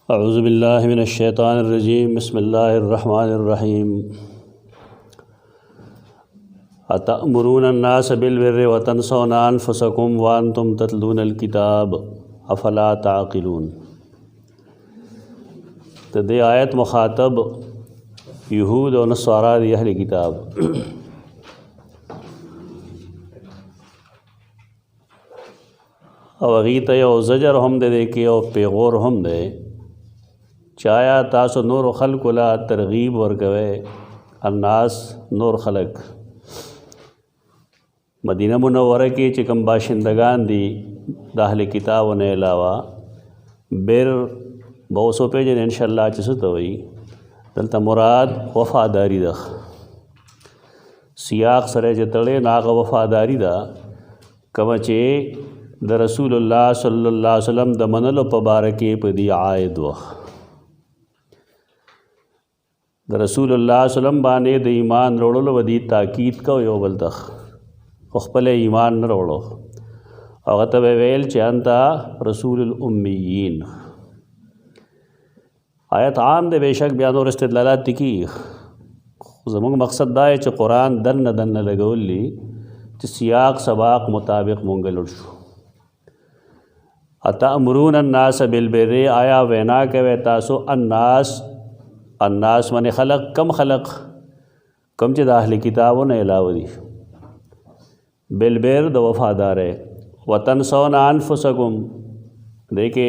अऊज़ु बिल्लाहि मिनश्शैतानिर्रजीम बिस्मिल्लाहिर्रहमानिर्रहीम। अतअमुरूनन्नास बिल्बिर्रि व तन्सौना अनफुसकुम व अंतुम ततलूनल किताब अफला ताक़िलून। तो दे आयत मुखातब यहूद और नस्वारा दी अहल किताब। और अगीत यो ज़जर हम दे के और पेगोर हम दे चाया तासो नूर खल्कुला तरगीब वर्गवे अन्नास नूर खलक मदीना मुनव्वरा के चिकम बाशिंदगान दी दाहले किताब ने अलावा बेर बहुसो पे जन इंशाअल्लाह चसतवई दलता मुराद वफ़ादारी दा सियाक सरे जतड़े नाग वफ़ादारी दा कमचे द रसूलुल्लाह सल्लल्लाहु अलैहि वसल्लम द मनलो पबारके पदी आयद वह द रसूलुल्लाह सल्लम बाने द ईमान रोड़ो वदी ताकीद का यो बलतख उखपले ईमान न रोड़ो और तब वेल चांता रसूलुल उम्मीयीन। आयत आम दे बेशक बयान और इस्तिदलालात तिकी ज़मुंग मकसद दाए च कुरान दन लगोली च सियाक सबाक मुताबिक मुंगल उड़शु। अतअमुरून अन्नास बिलबिर्रि आया वैना के वे तासो अन्नास मन खलक कम च दाहली किताबों ने अलावदी बिलबिर द वफ़ादार है व तन्सौना अनफुसकुम देखे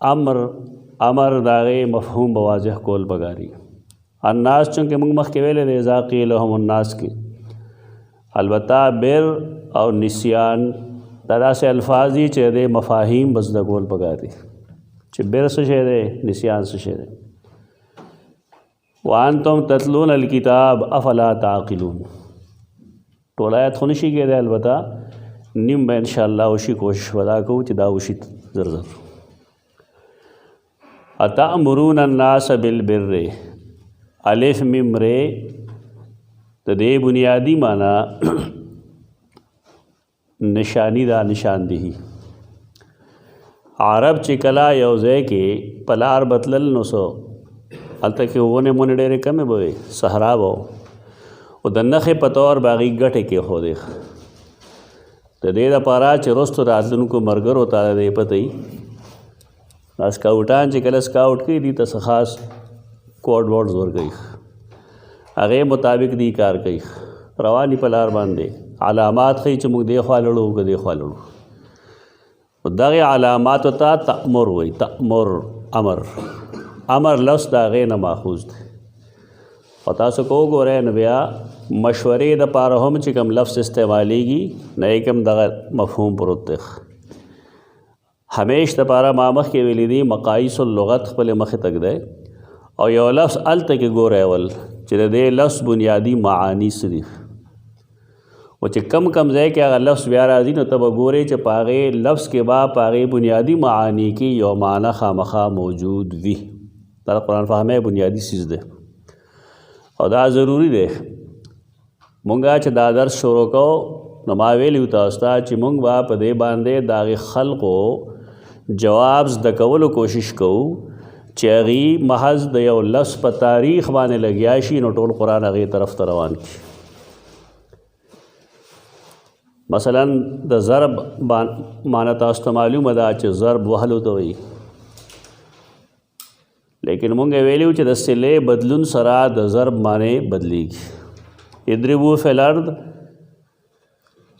अमर दागे मफहूम बवाज़ह कोल बगारी अन्नास चूँकि मुंगमख के वेले रेज़ा क़ील अन्नास की अलबत्ता बिर और निस्यान दादा से अल्फाजी चेदे मफाहीम बजदा गोल बगारी च बिर से शेदे निस्यान से शेदे वान तुम ततलून अल किताब अफला ताक़िलून। टोलायत खुनशी के दे अलबत्ता निम में इंशाअल्लाह उशी कोशिश वदा को चिदा उशी ज़र अतअमुरून अन्नास बिलबिर्रि अलिफ मिम रे तो दे बुनियादी माना निशानी दा निशानदेही आरब चिकला यौज़े के पलार बतलल नसो अलता के वो ने मोने डेरे कमे बोए सहरा बो वो दन्नखे पतौर बागी गटे के हो देख तो दे दा पारा चिरोस्त रातन को मरगर होता दे पतई स्काउटान चिकल स्काउट की दी तसखास कोड वोड जोर गई आगे मुताबिक दी कार गई रवानी पलार बांधे अलामात खई चमुक देखवा लड़ो को देखवा लड़ो दागे अलामात होता तअमुर हुई तअमुर अमर लफ्ज़ दागे न माखूज थे पता सको गो रहे नबिया मशवरे द पार हम चिकम लफ्ज़ इस्तेमालेगी न एकम दगा मफहूम पुरुत हमेश द पारा मामख के वेलिदी मकाइसुल लुगत पले मख तक दे और यो लफ्ज़ अल तक गो रेवल चिर दे लफ्ज़ बुनियादी मानी सिर्फ वो च कम जाए कि अगर लफ्ज़ व्याराजी न तब गोरे च पागे लफ्ज़ के बा पागे बुनियादी मानी की यो माना खामखा मौजूद वी तारा कुरान फ़हमे बुनियादी चीज़ दे और दा ज़रूरी दे मुंगा च दादर शोरो को नमावेली उतास्ता च मुंग बाप दे बांधे दागे खल को जवाब दकवल कोशिश को चेगी महज द यो लफ्ज़ पर तारीख़ बाने लगियाशी न टोल कुरान अगे तरफ तरवान की मसलन द ज़रब मानता मालूम अदा च ज़रब वहल तो वही लेकिन मुंगे वेल्यू च दस्ले बदलुन सरा द ज़रब माने बदलीगी इद्रिबू फिल अर्द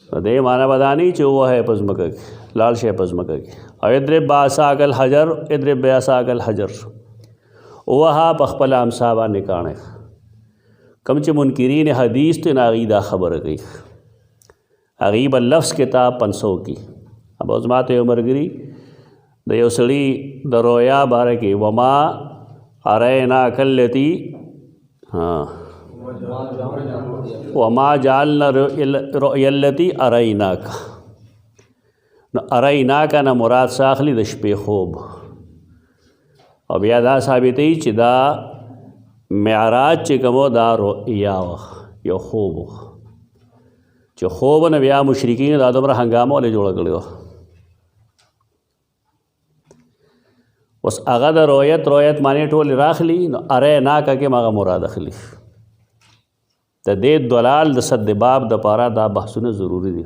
दे माना बदानी च वो है पजमक लाल शे पजमक और इद्रिब बासाकल हजर इद्रिब बासाकल हजर वहा पखपल हमसाबा निकाने कम च मुनकिरीन हदीस तो नागीदा खबर गई अगीब लफ्ज़ किताब 500 की अब उज़मात उमरगिरी दयोसड़ी दरोया बारे के वमा अरैना कल्लती हाँ वमा जालना रुयल्लती अरैना का न अरैना का न मुराद साखली दशपे खूब अब यादा साबित ही चिदा मेराज चिकमो दा रुया यो खूब जो खूब न ब्या मुशरिकीन दादों पर हंगामा वाले जोड़ा गले اوس هغه د رویت معنی ټول راخلی نو اره ناکه کې مغه مراد اخلي د دې دلال د صد باب د پاره دا بحثونه ضروری دي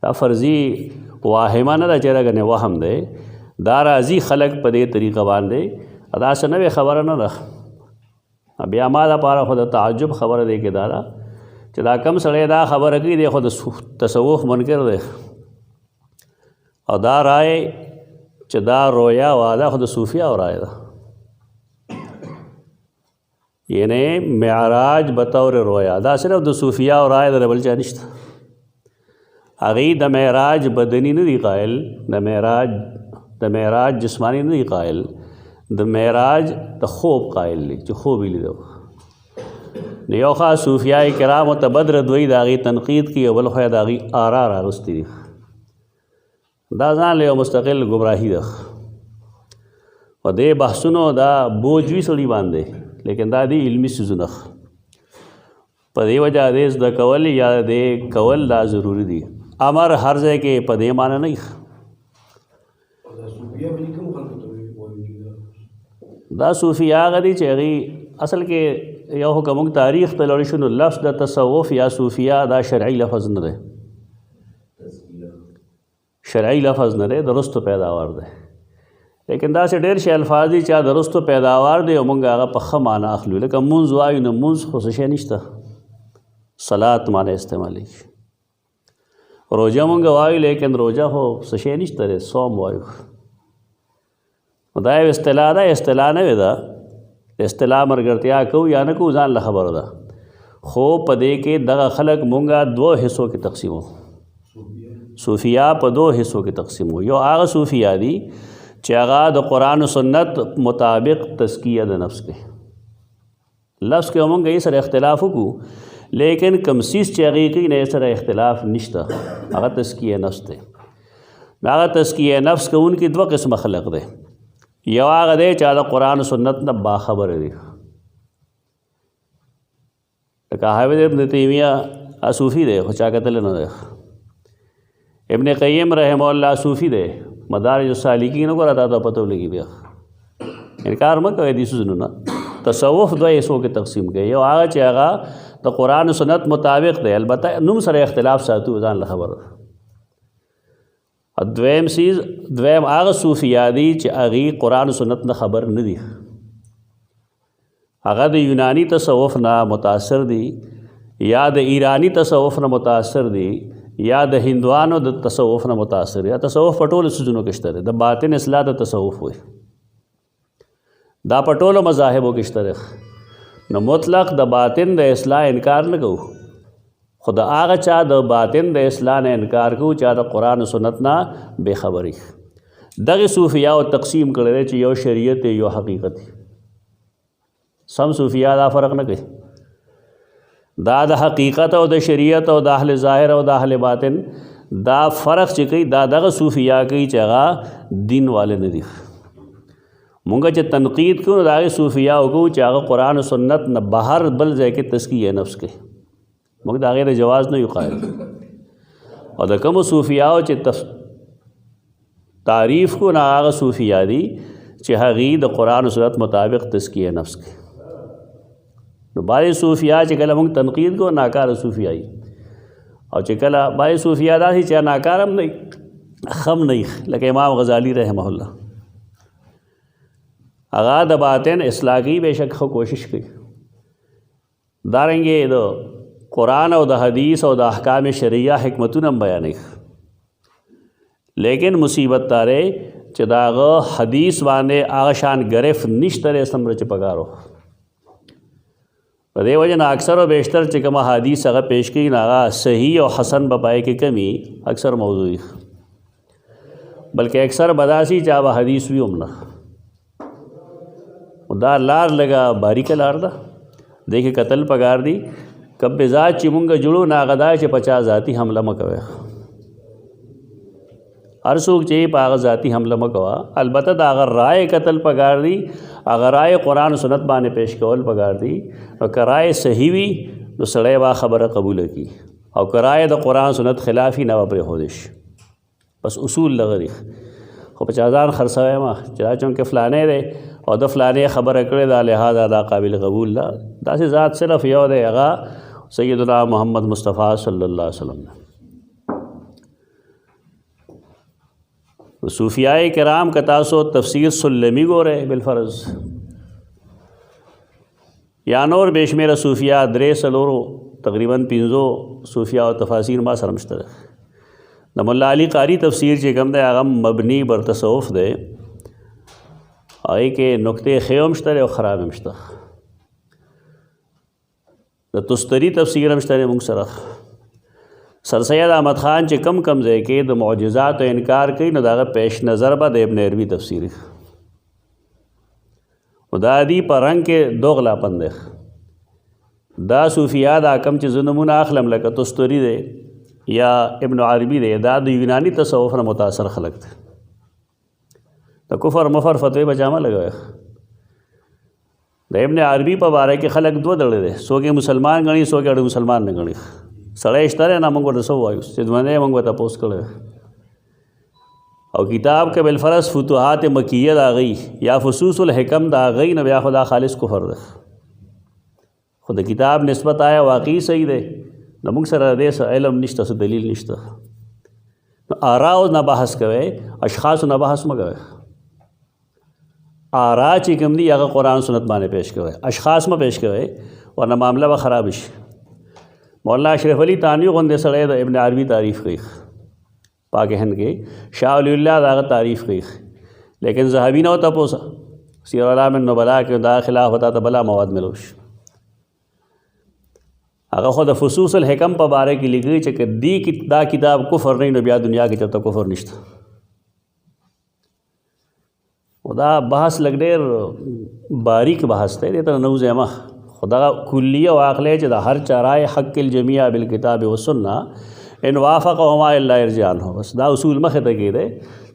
دا فرضي واهمه نه چې راغنه وهم دی دا راځي خلق په دې طریقه باندې ادا سنوي خبره نه ده بیا ما دا پاره خود تعجب خبره دی کې دا چې دا کم سړی دا خبره کوي دی خود تصوف منکر دی او دا رائے چې دا رویا واده خود صوفیا او رائے ده یعنی معراج بطور رویا دا صرف د صوفیا او رائے ده بل چا نشته هغه د معراج بدنی نه دی قائل د معراج جسمانی نه دی قائل د معراج د خوب قائل دی چې خوب لیدو نو یو خاص صوفیای کرام ته بدر دوی داغي تنقید کی او بل خو داغي آرا راغستی دي دا ځان له مستقل گمراهی ده او دې بحثونو دا بوجوي سړي باندې لیکن دا دی علمی سوزونه په دې وجه دې د کول یا دې کول دا ضروری دي امر هر ځای کې په دې معنی نه دا صوفیا غدي چې هغه اصل کې یو حکم تاریخ ته لړ شنو لفظ د تصوف یا صوفیا دا شرعي لفظ نه ده شرعي لفظ نه ده درستو پیداوار ده لیکن دا سه ډېر شي الفاظ دي چې درستو پیداوار دي او مونږ هغه په خمانه اخلو لکه مونږ وایو نه مونږ خو څه نشته صلات معنی استعمالي روزه مونږ وایو لیکن روزه هو څه نشته صوم وایو دا یو اصطلاح ده اصطلاح نه ده اصطلاح مرګرتیا کو یا نه کو ځان له خبره ده خو په دې کې دغه خلق مونږه دوه حصو کې تقسیمو صوفیا په دوه حصو کې تقسیمو یو هغه صوفیا دي چې هغه د قرآن و سنت مطابق تزکیه د نفس کې لفظ کې مونږ یې سره اختلاف وکړو لیکن کم سیس چې هغه کې نه سره اختلاف نشته هغه تزکیه نفس ده هغه تزکیه نفس کوونکی دوه قسم خلق ده یو هغه دی چې د قرآن و سنت نه باخبره دي لکه حافظ ابن تیمیه صوفي دی خو چا کتل نه دی ابن قیم رحمه الله صوفي دی مدارج السالکین وګوره تا ته پته لګي بیا انکار مه کوئ دې څیزونو نه تصوف دوه حصو کې تقسیم کړي یو هغه چې هغه د قرآن و سنت مطابق دی البته نوم سره اختلاف ساتو ځان له خبره دویم هغه صوفیا دي چې هغه قرآن و سنت نه خبر نه دي هغه د یونانی تصوف نه متاثر دي یا د ایرانی تصوف نه متاثر دي یا د هندوانو د تصوف نه متاثر یا تصوف پټول سوزونو کېشته د باطن اصلاح د تصوف وي دا پټول مذاهبو کېشته نو مطلق د باطن د اصلاح انکار نه کوو خود هغه چا د باطن د اصلاح نه انکار کوو چا د قرآن و سنت نه بے خبري دغه صوفیا او تقسیم کړل چې یو شریعت یو حقیقت سم صوفیا دا فرق نه کوي دا د حقیقت او د شریعت او د اهل ظاهر او د اهل باطن دا فرق چې کوي دا دغه صوفیا کوي چې هغه دین والے نه دي مونږ چې تنقید کوو دا صوفیا وکړو چې هغه قرآن و سنت نه بهر بل ځای کې تزکیه نفس کوي مونږ د هغې د جواز نه یو قایل او د کومو صوفیاو چې تعریف کو نه هغه صوفیا دي چې هغې د قرآن و سنت مطابق تزکیه نفس کوي نو بعضې صوفیا چې کله مونږ تنقید کو ناکاره صوفیایي او چې کله بعضې صوفیا داسې چې ناکار هم نه خم نه لکه امام غزالی رحمه الله هغه د باطن اصلاح کی بېشک خو کوشش کوي دارنګې د قرآن او د حدیث او د احکام شرعیه حکمتونه هم بیانوي لیکن مصیبت داره چې د هغه حدیث باندې هغه شان ګرفت نشته دی څومره چې پکار و په دې وجه نه اکثر او بیشتر چې کومه حدیث هغه پیش کوي نه هغه صحیح او حسن په پای کې کمی اکثر موضوعي بلکې اکثر بداسي چې هغه حدیث وي هم نه دا لار لگا باریکه لار ده دیکھے قتل پکار دی کب ذات چې مونږ جوړو ناغدا چې 50 ذاتی حمله مکوي هر څوک چې په هغه ذاتی حمله مکوا البته دا اگر رائے قتل پکار دی اگر رائے قرآن و سنت باندې پیش کول پکار دی او کرائے صحیح وي نو سړی وا خبره قبول کی او کرائے د قرآن سنت خلافی نه پرې هودش بس اصول لغری خو په چا ځان خرڅوی ما چې دا چونکې فلانی دی او د فلانی خبره کړې ده لہذا دا قابل قبول ده. داسې ذات صرف یو دی، هغه سیدنا محمد مصطفیٰ صلی الله علیه وسلم ده. صوفیاء کرام که تاسو تفسیر سلمی ګورئ بالفرض یا نور بېشمېره صوفیا 3 تقریبا 5 صوفیا او تفاسیر ما سره مشته ده. د مولا علی قاری تفسیر چې کوم دی هغه مبني بر تصوف دی، هغې کې نقطې ښې هم شته او خراب هم شته. د تستری تفسیر هم شته موږ سره. سر سید احمد خان چې کم ځای کې د معجزات او انکار کوي نو د هغه پیش نظر به د ابن عربي تفسیر او دا دی په رنګ کې دوغلاپن دی. دا صوفیا دا کم چې زه نمونه اخلم لکه تستری دی یا ابن عربي دی، دا د یوناني تصوف نه متاثر خلق دی. د کفر مفر فتوی به جامه لګوي. د ابن عربي په باره کې خلق 2 ډلې دي، څوک مسلمان غني څوک اړ مسلمان نه غني. سړی شته نه موږ ورته څه وایو چې باندې موږ ته تپوس کړی او کتاب کې بالفرض فتوحات مکیه دا غي یا فصوص الحکم دا غي نه بیا خدا خالص کفر ده. خو د کتاب نسبت آیا واقعي صحیح ده نو موږ سره دې علم نشته، څه دلیل نشته. آرا او نه بحث کوي، اشخاص نه بحث مګوي. آرا چې کوم دي هغه قرآن سنت باندې پیش کوي، اشخاص ما پیش کوي ورنه معامله به خراب شي. مولانا اشرف علی تانوی غوندې سړی د ابن عربي تعریف کوي، پاک هند کې شاه ولی الله داغه تعریف کوي، لیکن ذهبی نه تپوسه سیر علام النبلاء کې دا خلاف وتا ته بلا مواد ملوش. هغه خو د فصوص الحکم په باره کې لیکي چې دی دا کتاب کفر نه بیا دنیا کې چرته کفر نشته. او دا بحث لګ ډېر باریک بحث دی، دې ته نه وځم. خدا کلیه او عقلیه چې د هر چا رائے حق الجميع بالکتاب والسنه ان وافقهما الا ارجان هو. بس دا اصول مخه ته کېده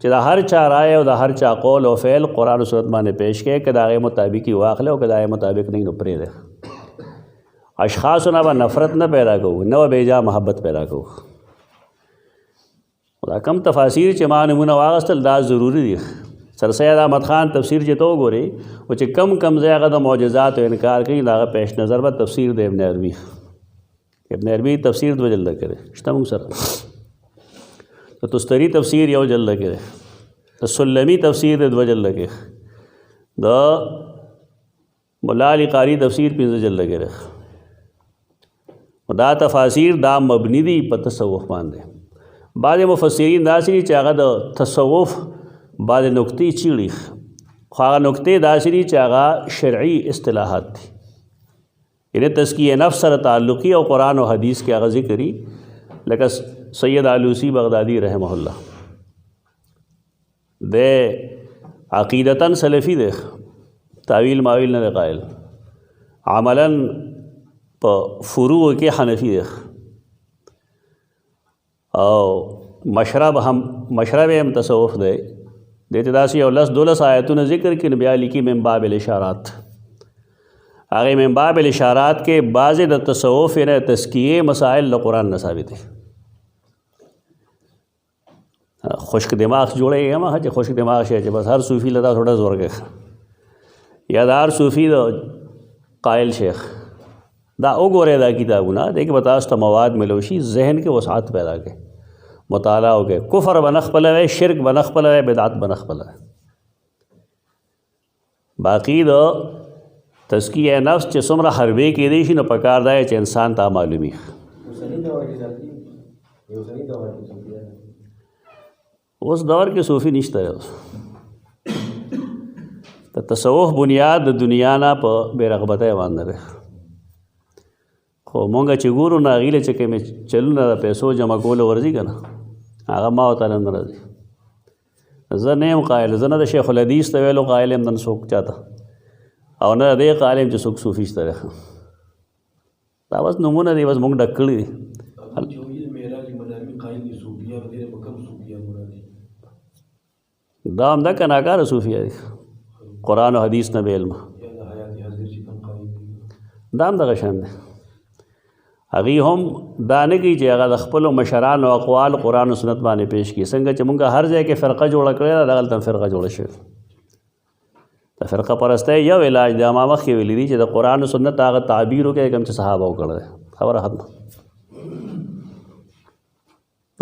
چې د هر چا رائے او د هر چا قول او فعل قرآن او سنت باندې پیش کړي، که د هغې مطابق یې واخلې او که د هغې مطابق نه نو پرېږدې. اشخاصو نه به نفرت نه پیدا کوو، نه به بېجا محبت پیدا کوو. دا کم تفاسیر چې ما نمونه واخیستل دا ضروري دي. سر سید احمد خان تفسیر چې ته وګورې او چې کم ځای هغه د معجزات او انکار کوي د هغه پیش نظر به تفسیر د ابن عربي. ابن عربي تفسیر 2 جلده کړی شته موږ سره. د تستری تفسیر 1 جلده کړی، د سلمی تفسیر 2 جلده کړی، د مولا علی قاری تفسیر 5 جلده کړی. دا تفاسیر دا مبنی دي په تصوف باندې. بعض مفسرین داسې دي چې هغه د تصوف بعض نکتې چیړي، خو هغه نکتې داسې دي چې هغه شرعي اصطلاحات دي، یعنې تزکیه نفس سره تعلقي او قرآن او حدیث کې هغه ذکري. لکه سید علوسی بغدادي رحمه الله د عقیدتاً سلفي دی، تعویل ماویل نه قائل، عملاً په فروع کې حنفي دی او مشرب هم تصوف دی. دیتے داسې یو 10-12 آیتونه ذکر کړي بیا لیکي من باب الاشارات. هغې من باب الاشارات کې بعضې د تصوف نه تزکیې مسائل د قرآن نه ثابت دي. خشک دماغ جوړی یم چې خشک دماغ شي چې بس هر صوفي له دا تھوڑا زور کوي یا د هر صوفي د قائل شیخ دا وګورئ دا کتابونه دې کې به تاسو ته مواد ملو شي، ذهن کې وسعت پیدا کړي، مطالعه وکړئ. کفر به نه خپلوئ، شرک به نه خپلوئ، بدعت به نه خپلوئ. باقي د تزکیه نفس چې څومره حربې کېدی شي نو پکار دی چې انسان ته معلومي. اوس دور کې صوفي نشته. د تصوف بنیاد د دنیا نه په بې رغبتۍ باندې دی. خو مونږ چې ګورو نو هغې له چې کومې چلونه د پیسو جمع کولو ورځي که نه هغه ما ورته نه راځي. زه نه یم قایل، زه نه د شیخ الحدیث ته ویلو قایل یم، نه څوک چاته او نه دې قایل یم چې څوک صوفي شته دی. دا بس نومونه دي، بس مونږ ډک کړي دي. دا همدا که ناکاره صوفیه دي، قرآن و حدیث نه بې علمه، دا هم دغه شان دی. هغوی هم دا نه کوي چې هغه د خپلو مشرانو اقوال قرآن و سنت باندې پیش کړي. څنګه چې مونږ هر ځای کې فرقه جوړه کړې ده دغلته هم فرقه جوړه شوې. د فرقه پرستۍ یو علاج دی، ما مخکې ویلي دي چې د قرآن و سنت هغه تعبیر وکړي کوم چې صحابه وکړی دی. خبره ختمه.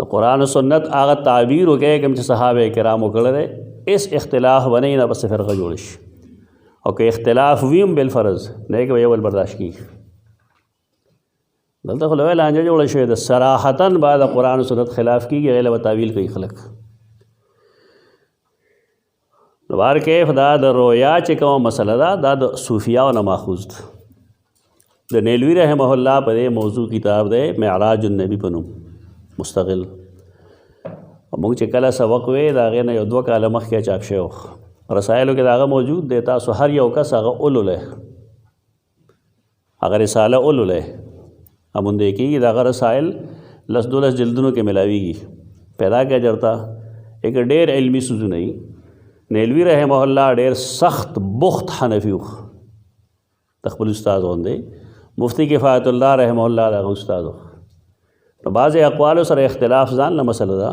د قرآن و سنت هغه تعبیر وکړي کوم چې صحابه کرام وکړی دی. اس اختلاف بنئ نه بس فرقه جوړ شي، او که اختلاف وي هم بالفرض نه کې یو بل برداشت کیږي. دلته خو لویه لانجه جوړه شوې ده، صراحتاً به د قرآن و سنت خلاف کېږي، هغې له به تعویل کوي خلک. نو بهر کیف دا د رویا چې کومه مسله ده دا د صوفیاو نه ماخوذ ده. د نیلوي رحمه الله په دې موضوع کتاب دی معراج النبی په نوم مستقل. موږ چې کله سبق وې د هغې نه یو 2 کاله مخکې چاپ شوی و، رسایلو کې د هغه موجود دی. تاسو هر یو کس هغه اولولی، هغه رساله اولولی اموندې کېږي. د هغه رسایل 10-12 جلدونو کې ملاویږي. پیدا کیا جرتا ایک ډېر علمي سوزونه وي. نیلوي رحمه الله ډېر سخت بخت حنفي و، د خپل استاد غوندې. مفتی کفایت الله رحمه الله د هغه استاد و. نو بعضې اقوالو سره اختلاف ځان له مسله ده،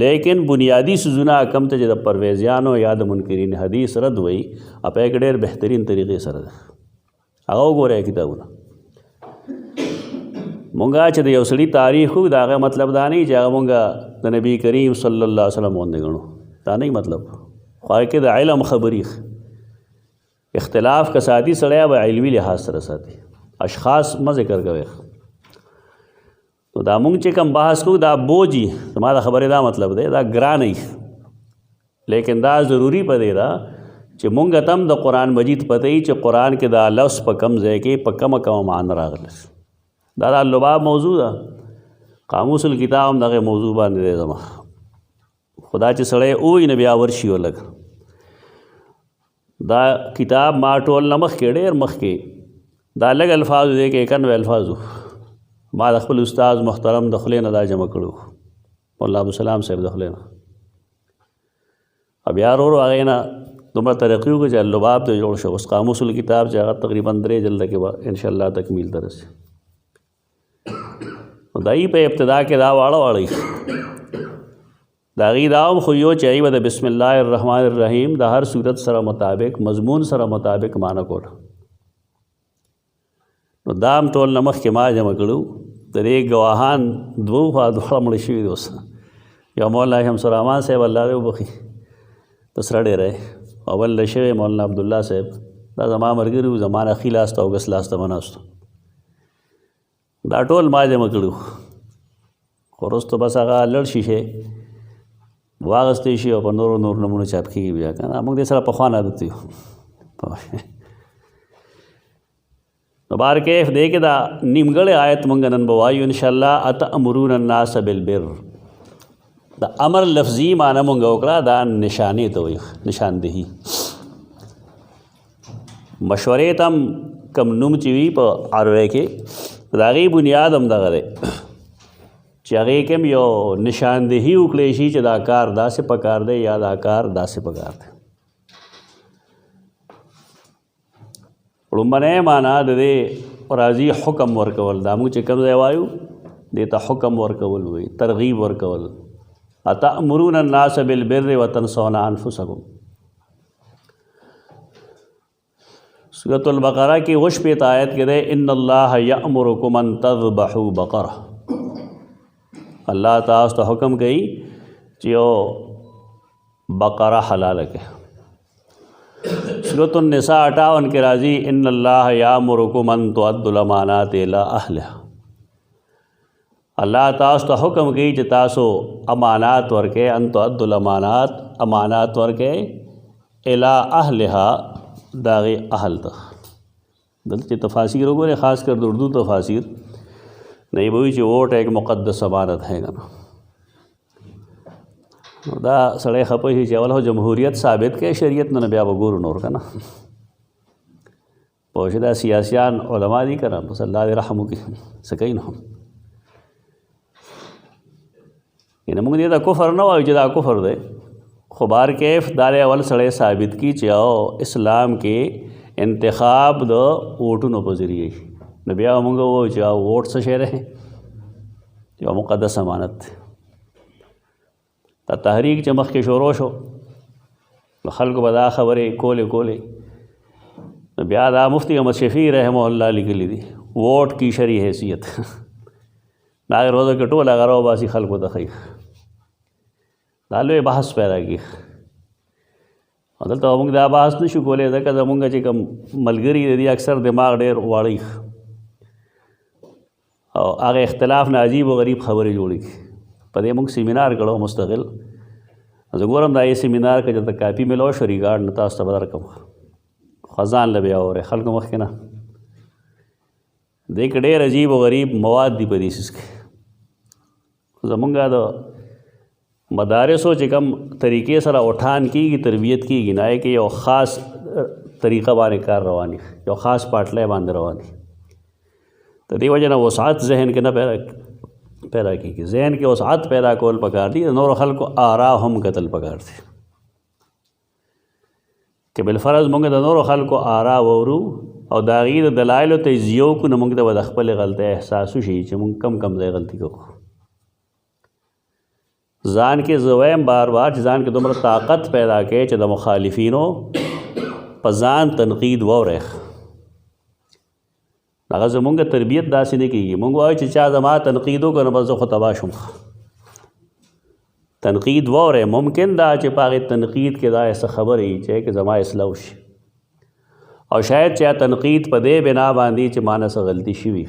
لیکن بنیادی سوزونه کم ته چې د پرویزیانو یا د منکرین حدیث رد وي په یک ډېر بهترین طریقې سره ده. هغه وګورئ کتابونه. مونږه چې د یو سړي تاریخ وو د هغه مطلب دا نه چې هغه مونږه د نبی کریم صلی الله علیه وسلم غوندې ګڼو، دا نه مطلب. خو هغې کې د علم خبرې اختلاف که ساتي سړی به علمي لحاظ سره ساتي، اشخاص مه ذکر کوئ. نو دا مونږ چې کوم بحث کوو دا بوجي، زما د خبرې دا مطلب دی دا ګران وي، لیکن دا ضروري په دی ده چې مونږ ته هم د قرآن مجید پته وي چې قرآن کې دا لفظ په کم ځای کې په کومه معنی راغلی. دا د اللباب موضوع ده، قاموس الکتاب هم دغه موضوع باندې دی زما. خدا چې سړی ووایي نه بیا ورشي ولګ. دا کتاب ما ټول نه مخکې ډېر مخکې دا لږ الفاظ دی کې 91 الفاظ ما د خپل استاد محترم د خولې نه دا جمع کړو، مولا عبدالسلام صاحب د خولې نه. بیا ورو هغې نه دومره ترقي وکړو چې اللباب ته جوړ شو. اوس قاموس الکتاب چې هغه تقریبا 3 جلده کې به انشاءالله تکمیل ته رسي. دای په ابتدا کې دا واړه د هغې دا هم خو یو چې هغې به د بسم الله الرحمن الرحیم د هر صورت سره مطابق مضمون سره مطابق معنی کوله. نو دا هم ټول نه مخکې ما جمع کړو. د دې ګواهان دواړه مړه شوي دي اوس. یو مولانا شمس الرحمن صاحب الله دې وبخي تسره ډېری، او بل شوی مولانا عبدالله صاحب دا زما ملګري وو، زما نه ښي لاس ته او ګس لاس ته به ناست وو. دا ټول ما جمع کړو. خو وروسته بس هغه لړ شیشې واغستې شي او په نور نمونو چاپ کېږي بیا که نه. موږ دې سره پخوا نه عادت یو. نو بهر کیف دی کې دا نیمګړی آیت موږ نن به وایو انشاءالله. اتأمرون الناس بالبر، د امر لفظي معنی موږ وکړه، دا نشانې ته وایي، نشاندهي. مشورې ته هم کم نوم چې وي په عربی کې د هغې بنیاد هم دغه دی چې هغې کې هم یو نشاندهي وکړی شي چې دا کار داسې پکار دی یا دا کار داسې پکار دی. لومبنی معنا د دې راځي حکم ورکول. دا موږ چې کوم ځای وایو دې ته حکم ورکول وایي، ترغیب ورکول. اتأمرون الناس بالبر وتنسون انفسکم. سورۃ البقرہ کی 8 آیت کې ده ان الله یأمرکم ان تذبحوا بقرہ. الله تاسو ته حکم کوي چې یو بقره حلال کړئ. سورۃ النساء 58 کې راځي ان الله یأمرکم ان تؤدوا الامانات الی اهلها. الله تاسو ته حکم کوي چې تاسو امانات ورکړئ، ان تؤدوا الامانات، امانات ورکړئ الی اهلها، داغی اہل تک. دلتے تفاسیر وګورئ، خاص کر د اردو تفاسیر نہیں بوئی چې ووٹ ایک مقدس امانت ہے گا. دا سړی خپه شي چې اول هو جمهوریت ثابت کړي شریعت نه بیا به ګورو نور که نه. پوه شو دا سیاسیان علما دي که نه، بس الله دې رحم وکړي څه کوي نو. یعنې موږ دې ته کفر نه وایو چې دا کفر دی، خو بار کیف دار اول سړی ثابت کی چې او اسلام کې انتخاب د ووټونو په ذریعه نو بیا موږ ووایو چې ووټ څه شی دی؟ یو مقدس امانت دی. دا تحریک چې مخکې شروع شو نو خلکو به دا خبرې کولې نو بیا دا مفتی احمد شفیع رحمه الله لیکلی دي ووٹ کی شرعی حیثیت. دا هغې روزه کې ټول هغه راوباسي خلکو ته ښیي. دا لوی بحث پیدا کړي. او دلته موږ دا بحث نشو کولی ځکه زمونږ چې کوم ملګري دي اکثر دماغ ډېر واړی او هغه اختلاف نه عجیب و غریب خبرې جوړې کړي. په دې موږ سیمینار کړو مستقل. زه ګورم دا یې سیمینار کې چې ته کاپي ملو شو ریګارډ نه تاسو ته به درکړم خزان له بیا اورې خلکو مخکې نه. دې کې ډېر عجیب و غریب مواد دي په دې سیس کې. زمونږ د مدارسو چې کوم طریقې سره اٹھان کېږي تربیت کېږي نه کې یو خاص طریقه باندې کار رواني یو خاص پاټلی باندې رواني. د دې وجه نه وسعت ذهن کې نه پیدا کېږي. ذهن کې وسعت پیدا کول پکار دي. نورو خلکو آرا هم کتل پکار دي چې بالفرض موږ د نورو خلکو آرا وورو او د هغې د دلایلو تجزیه وکړو نو موږ ته به د خپلې غلطۍ احساس وشي چې موږ کم ځای غلطي کوو. ځان کې زه وایم بار بار چې ځان کې دومره طاقت پیدا کړې چې د مخالفینو په ځان تنقید واورې. هغه زمونږ تربیت داسې نه کېږي. مونږ وایو چې چا زما تنقید وکړو نو بس زه خو تباه شم. تنقید واورې ممکن دا چې په هغې تنقید کې دا څه خبرې چې زما اصلاح وشي او شاید چا تنقید په دې بنا باندې چې ما نه څه غلطي شوي.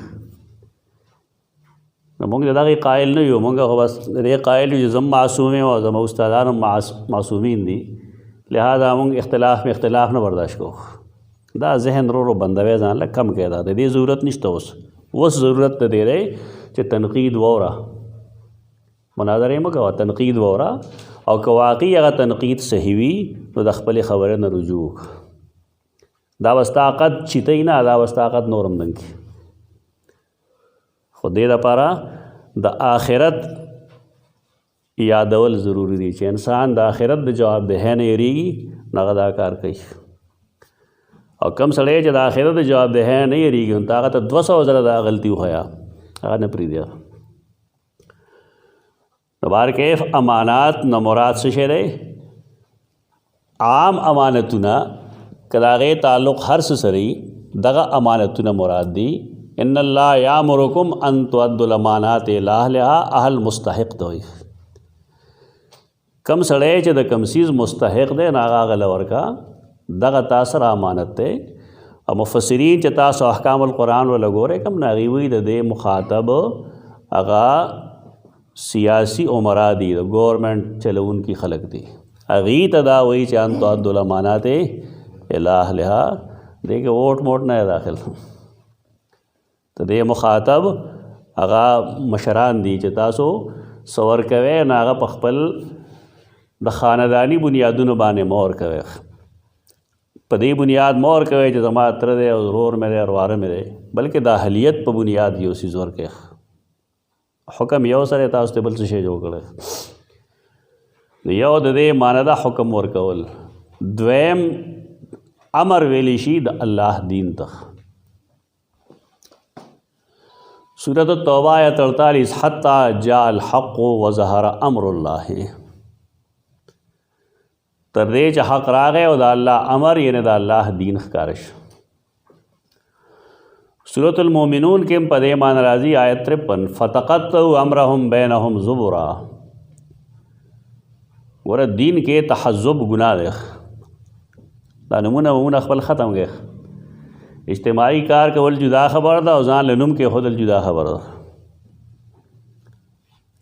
نو موږ د دغې قایل نه یو. موږ خو بس دې قایل یو چې زم معصوم یم او زما استادان هم معصومین دي لہذا موږ اختلاف نه برداشت کوو. دا ذهن رو بندوي ځان له کم کړه. د دې ضرورت نشته. اوس ضرورت ته دی چې تنقید واوره مناظرې مه کوه تنقید واوره او که واقعي هغه تنقید صحیح وي نو د خپلې خبرې نه رجوع وکړه. دا بس طاقت چیتئ نه دا بس طاقت نور هم دنګي. خو دې دپاره د آخرت یادول ضروری دی چې انسان د آخرت د جوابدهۍ نه یریږي نو هغه دا کار کوي. او کم سړی چې د آخرت د جوابدهۍ نه یریږي نو هغه ته 200 ځله دا غلطي وښیه هغه نه پرېږدي. نو بهرکیف امانات نه مراد څه شی دی؟ عام امانتونه که د هغې تعلق هر څه سره وي دغه امانتونه مراد دي. ان الله یامرکم ان تؤدوا الامانات الی اهلها اهل مستحق دی. کم سړی چې د کم څیز مستحق دی نو هغه هغه له ورکه دغه تا سره امانت دی. او مفسرین چې تاسو احکام القرآن وله ګورئ کوم نو هغې وایي د دې مخاطب هغه سیاسی عمرا دي د ګورنمنټ چلوونکي خلک دي. هغې ته دا وایي چې ان تؤدوا الامانات الی اهلها دې کې ووټ موټ نه داخل. ته دې مخاطب هغه مشران دي چې تاسو څه ورکوئ نو هغه په خپل د خانداني بنیادونو باندې مه ورکوئ. په دې بنیاد مه ورکوئ چې زما تره دی او ورور مې دی او واره مې دی بلکې د اهلیت په بنیاد یو څیز ورکوئ. حکم یو سره تاسو ته بل څه شی جوړ کړی. یو د دې معنی ده حکم ورکول. دویم امر ویلی شي د الله دین ته. سورۃ التوبہ آیت 48 حتی جاء الحق وظهر امر الله. تر دې چې حق راغی او د الله امر یعنی د الله دین ښکاره شو. سورۃ المؤمنون کې هم په دې معنی راځي آیت 53 فتقطعوا امرهم بینهم زبرا. ګوره دین کې تحزب ګناه دی. دا نمونه خپل ختم کړئ. اجتماعي کار کول جدا خبر ده او ځان له نوم کې ښودل جدا خبر ده.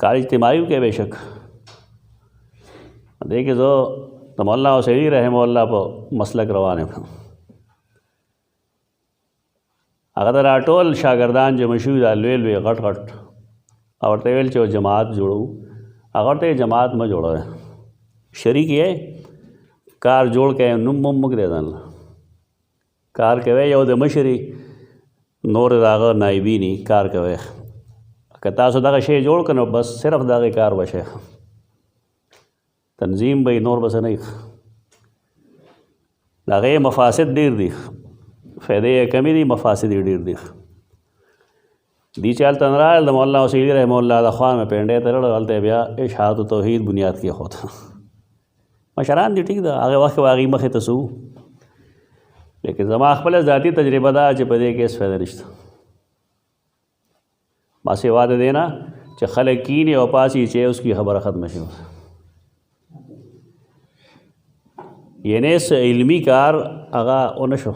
کار اجتماعي وکړئ بېشک. دې کې زه د مولانا حسیني رحمه الله په مسلک روان یم. هغه د راټول شاګردان جمع شوي دا لوی لوی غټ غټ او ورته ویل چې جماعت جوړو. هغه ورته جماعت مه جوړوئ شریک یې کار جوړ کړئ نوم مو مه ږدئ ځان له. کار کوئ یو د مشري نور د هغه نایبیني کار کوئ. که تاسو دغه شی جوړ کړئ نو بس صرف د هغې کار به شئ. تنظیم به نور بس نه وي. د هغې مفاسد ډېر دي. فایدې یې کمې دي مفاسد یې ډېر دي. دی چې هلته نه راغلل د مولانا حسیني رحمه الله د خوان مې پینډۍ ته لړل هلته بیا اشاعت توحید بنیاد کېښود. مشران دي ټیک ده هغه وخت کې هغوی مخې ته څه وو، لیکن زما خپله ذاتي تجربه ده چې په دې کې هېڅ فایده نشته. ما سوا د دې نه چې خلک کینې او پاسي چې اوس کی خبره ختمه شي. یعنی څه علمي کار هغه ونه شو،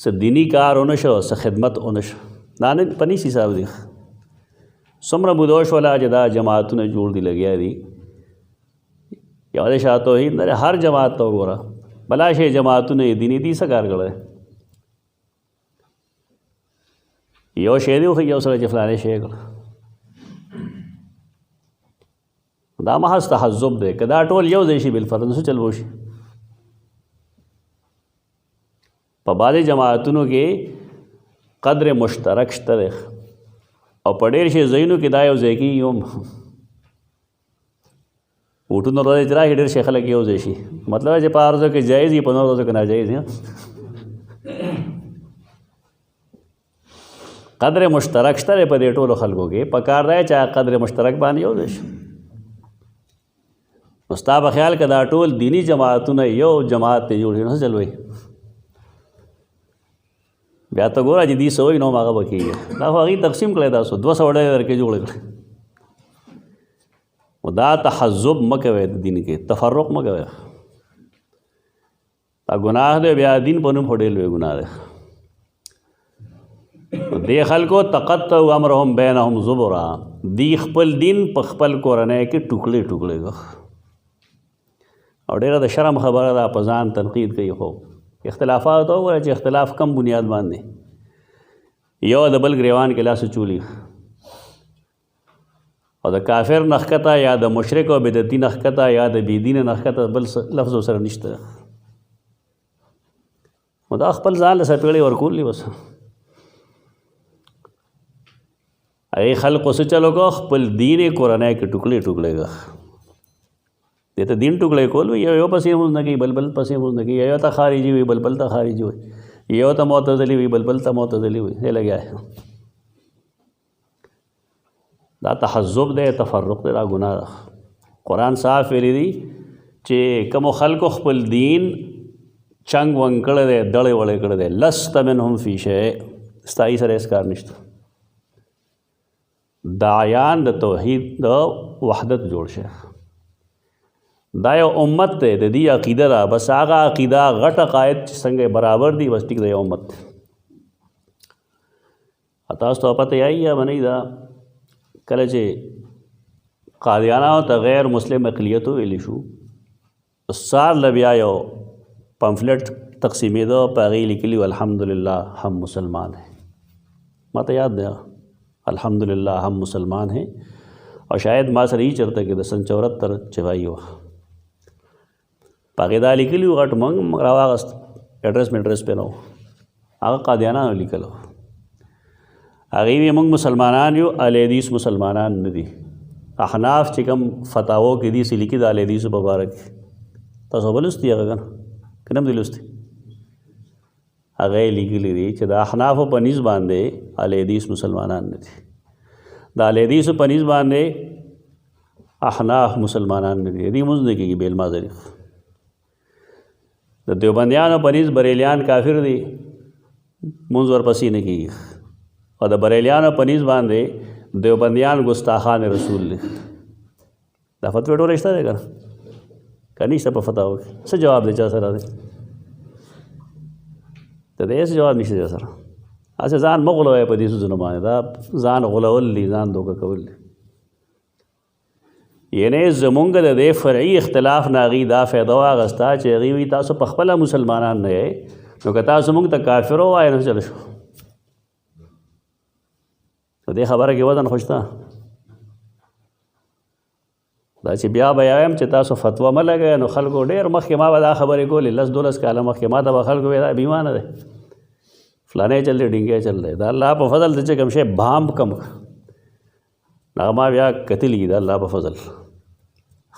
څه دیني کار ونه شو، څه خدمت ونه شو. دا نه په نیس حساب دی څومره بودوش ولا چې دا جماعتونه جوړ دي لګیا دي. یو د شاه توحید نه هر جماعت ته وګوره بلا شی جماعتونه دیني دي څه کار کړی یو شی دی خو یو سره چې فلانې شی کړه. دا محض تحزب دی که دا ټول یو ځای شي بالفرض نو څه چل وشي. په بعضې جماعتونو کې قدر مشترک شته دی او په ډېر شي ځایونو کې دا یو ځای کېږي هم ووټونه ورځې چې راکړي ډېر شي خلک یو ځای شي. مطلب چې په هر ځای کې جایز وي په نورو ځایو کې ناجایز وي. قدر مشترک شته دی په دې ټولو خلکو کې، په کار دی چې قدر مشترک باندې یو ځای شي. نو ستا په خیال که دا ټول دیني جماعتونه یو جماعت ته جوړ شي نو څه چل وایي. بیا ته ګوره چې دې څه وایي نو هم هغه به کېږي. دا خو هغوی تقسیم کړی تاسو 200 ډلې درکې جوړې کړې. و دا تحزب مه کوئ د دین کې، تفرق مه کوئ. دا ګناه دی بیا دین په نوم خو ډېر لوی ګناه دی. دې خلکو تقطعوا امرهم بینهم زبرا، دی خپل دین په خپل کورنۍ کې ټوکړې ټوکړې کړ. او ډېره د شرم خبره ده په ځان تنقید کوي. خو اختلافات وګوره چې اختلاف کم بنیاد باندې یو د بل ګریوان کې لاس چولی او د کافر نښکته یا د مشرک او بدعتي نښکته یا د بېدینه نښکته بل لفظ سره نشته. نو دا خپل ځان له سپېړې ورکول دي بس. هغې خلقو څه چل وکړه خپل دین یې کورنۍ کې ټوکړې ټوکړې کړه. دې ته دین ټوکړې کول وي یو پسې لمونځ نه کوي بل بل پسې لمونځ نه کوي، یو ته خارجي وي بل بل ته خارجي وي، یو ته معتزلي وي بل بل ته معتزلي وي. دې لګیا دی. دا تحزب دی، تفرق دی، دا ګناه ده. قرآن صاف ویلی دی چې کومو خلکو خپل دین چنګ ونګ کړی دی دړې وړې کړی دی لست منهم فی شیء، ستایي سره هېڅ کار نشته. داعیان د توحید د وحدت جوړ شه. دا یو امت دی د دې عقیده ده بس هغه عقیده غټ عقاید چې څنګه برابر دي بس ټیک د یو امت. تاسو ته پته یې یا باندې دا کله چې قادیانانو ته غیر مسلم اقلیت ویلی شو سار لبیا یو پمفلٹ تقسیمېده په هغې لیکلي و الحمدلله هم مسلمان ہیں. ما ته یاد دی الحمدلله هم مسلمان ہیں او شاید ما سره یې چېرته کې د سن 74 چوایي وه په هغې دا لیکلي و غټ موږ راواغست اډرس مې اډرس پې نه و هغه قادیانانو لیکلو. هغې وی موږ مسلمانان یو اهل حدیث مسلمانان نه دي. احناف چې کوم فتاوو کې دي څه لیکي د اهل حدیثو په باره کې تاسو به لوستي هغه که نه که نه هم دي لوستي هغه یې لیکلي دي چې د احنافو په نیز باندې اهل حدیث مسلمانان نه دي. د اهل حدیثو په نیز باندې احناف مسلمانان نه دي. دې مونځ نه کېږي بې علما ذریعه. د دیوبندیانو په نیز بریلیان کافر دي مونځ ورپسې نه کېږي. او د بریلیانو په نیز باندې دیوبندیان ګستاخان رسول دي. دا فتوی ټوله شته دی که نه که نشته په فتاوو کې څه جواب دی چا سره دی د دې هېڅ جواب نشته چا سره. هسې ځان مه غولوئ په دې څیزونو باندې دا ځان غولول دي ځان دوکه کول دي. یعنې زمونږ د دې فرعي اختلاف نه هغوی دا فایده واخسته چې هغوی وایي تاسو په خپله مسلمانان نه یئ نو که تاسو موږ ته کافر ووایئ نو چل شو. نو دې خبره کې وزن خو شته دا چې بیا به وایم چې تاسو فتوا مه لګوئ نو خلکو ډېر مخکې ما به دا خبرې کولې 10-12 کاله مخکې ما ته به خلکو وایي دا بیمانه دی فلانی چل دی ډینګی چل دی. دا الله په فضل د چې کوم شی بام کم هغه ما بیا کتلي د الله په فضل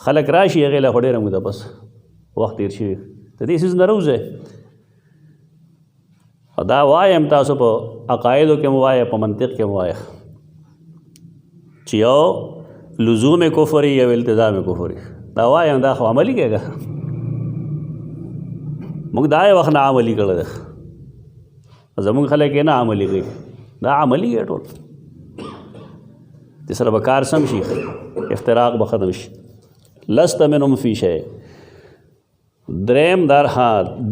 خلک راشي هغې له خو ډېره موده بس وخت تېر شوي د دې څیز نه راوځئ. دا وایم تاسو په عقایدو کې مو وایه، په منطق کې مو وایه چې یو لزوم کفر یو التزام کفر، دا وایم، دا خو عملی کېږي. موږ دا یې وخت نه عملي کړی دی، زمونږ خلک یې نه عملي کوي، دا عملي کوي ټول. دې سره به کار سم شي، افتراق به ختم شي. لست منهم فی شیء. دریم در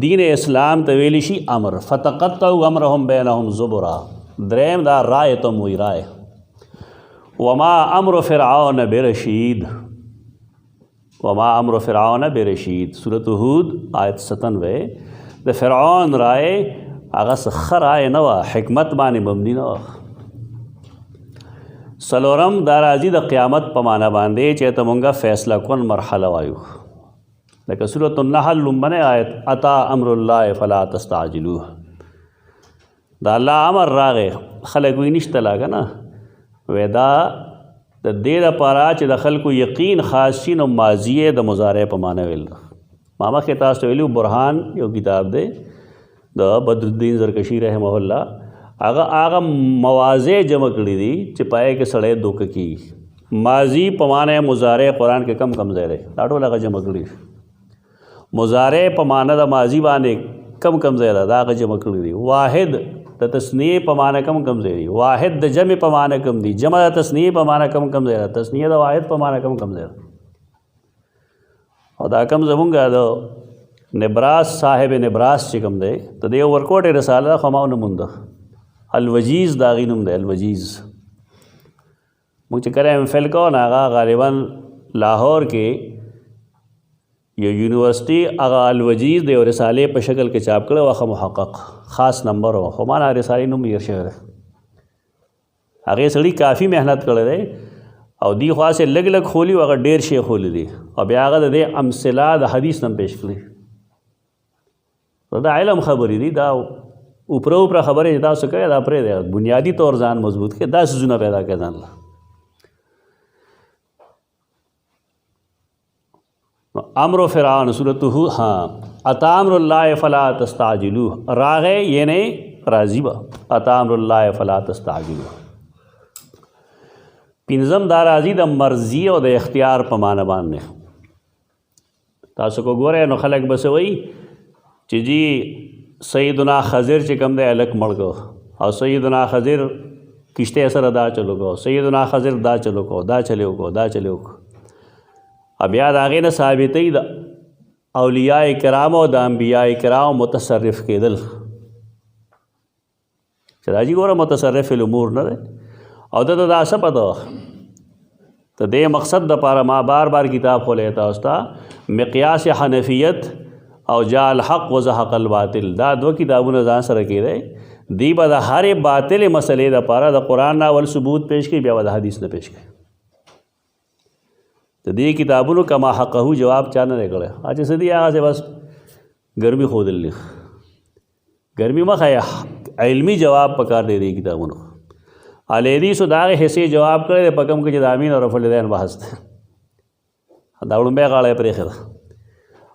دین اسلام ته ویلی شي امر، فتقطعوا امرهم بینهم زبرا. دریم دا رائے تم وی رائے. وما امر فرعون برشید، وما امر فرعون برشید. سورۃ ہود آیت 97. د فرعون رائے هغه ښه رائے نه وه، حکمت باندې مبني نه وه. څلورم دا راځي د قیامت په معنا باندې چې ته مونږه فیصله کن مرحله وایو، لکه سورۃ النحل لومبنۍ آیت، اتا امر الله فلا تستعجلوه. دا الله امر راغی، خلک وی نشته لا که نه، وی دا د دې دپاره چې د خلکو یقین خاص شي نو ماضي یې د مضارع په معنا ویل. ما مخکې تاسو ته ویلي برهان یو کتاب دی د بدرالدین زرکشي رحمه الله، هغه مواضع جمع کړي دي چې پای کې سړی دوکه کېږي. ماضي په معنی مضارع قرآن کې کم ځای دی، دا ټول هغه جمع کړي. مضارع په معنی د ماضي باندې کم ځای دی، دا هغه جمع کړي دي. واحد د تثنیه په معنی کم ځای دی، واحد د جمع په معنی کم دی، جمع د تثنیه په معنی کم ځای دی، تثنیه د واحد په معنی کم ځای دی. او دا کم زمونږ د نبراس صاحب نبراس چې کوم دی ته د یو ورکوټې رساله خو ما ونه مونده، الوجیز د هغې نوم دی، الوجیز. موږ چې کله ایم فل کوو نو هغه غالبا لاهور کې یو یونیورسټي هغه الوجیز د یو رسالې په شکل کې چاپ کړی و، ښه محقق خاص نمبر و، خو ما نه رسالې نوم هېر شوی دی. هغې سړي کافي محنت کړی دی او دی خوا سے لږ لږ خولی و، هغه ډېر شی خولی دی او بیا هغه د دې امثله د حدیث نم پیش کړي. دا علم خبرې دي، دا اوپره اوپره خبرې چې تاسو کوئ دا پرېږدئ، بنیادي طور ځان مضبوط کړئ، دا څیزونه پیدا کړئ ځان له. امر فرعون سورۃ هود، اتا امر الله فلا تستعجلوه. راغی یعنی راضی به، اتا امر الله فلا تستعجلوه. پنځم دا راځي د مرضي او د اختیار په معنی باندې. تاسو کو ګورئ نو خلک به څه وایي چې جی سیدنا خضر چې کوم دی هلک مړ کو، او سیدنا خضر کشته سره دا چلو کو، سیدنا خضر دا چلو کو، دا چلو کو، دا چلو کو. بیا د هغې نه ثابتوي د اولیاء کرامو او د انبیاء کرامو متصرف کېدل، چې دا جي ګوره متصرف الامور نه دی. او د دا څه پته وه د دې مقصد دپاره ما بار بار کتاب خولی تاسو ته، مقیاس حنفیت او جاء الحق وزهق الباطل، دا دو کتابونه ځان سره کېدی. دی به د هرې باطلې مسلې دپاره د قرآن نه اول ثبوت پیش کړي، بیا به د حدیث نه پیش کړي. د دې کتابونو کما حقه جواب چا نه دی کړی، چې څه دي هغسې بس ګرمي ښودل دي. ګرمي مه ښیه، علمي جواب پکار دی دې کتابونو. الیدیسو د هغې حصې جواب کړی دی په کوم کې چې د امین او رفع الیدین بحث دی، دا وړومبۍ غاړه یې پرېښې ده.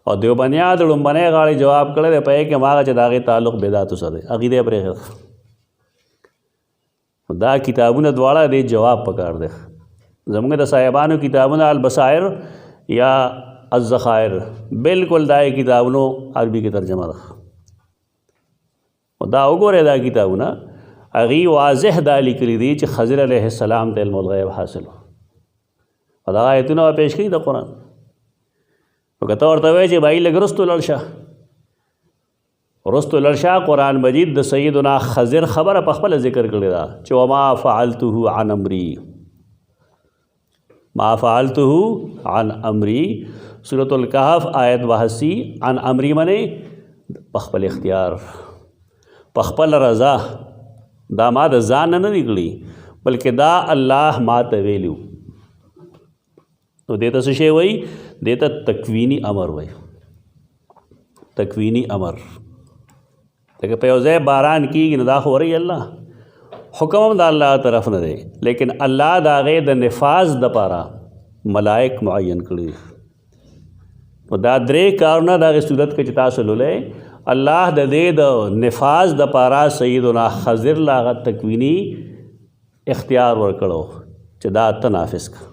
او دیوبندیان د لومبنۍ غاړې جواب کړی دی په هغې کې هماغه چې د هغې تعلق بدعتو سره دی، عقیده یې پرېښې ده. دا کتابونه دواړه دې جواب پکار دی. زمونږ د صاحبانو کتابونه البصائر یا الذخائر بالکل دا کتابونو عربي کې ترجمه ده. دا وګورئ دا کتابونه هغې واضح دا لیکلي دي چې خضر علیه السلام ته علم الغیب حاصل و، او دغه آیتونه به پیش کړي د قرآن. نو که ته ورته وایې چې بھائی لږ رستو لاړ شه، رستو لاړ شه، قرآن مجید د سیدنا خضر خبره په خپله ذکر کړې ده چې وما فعلته عن امری، ما فعلته عن امری. سورۃ الکهف آیت 82. عن امری منې په خپل اختیار، په خپل رضا، دا ما د ځان نه دی کړي بلکې دا الله ما ته ویلو. نو دې ته څه شی وایي؟ دې ته تکویني امر وایي، تکویني امر. لکه په یو ځای باران کېږي نو دا خو ورئ الله، حکم هم د الله طرف نه دی، لیکن الله د هغې د نفاذ دپاره ملائک معین کړي. نو دا درې کارونه د هغې صورت کې چې تاسو لولی، الله د دې د نفاذ د پاره سیدنا خضر لاغه تکوینی اختیار ورکړو چې دا تنافس کا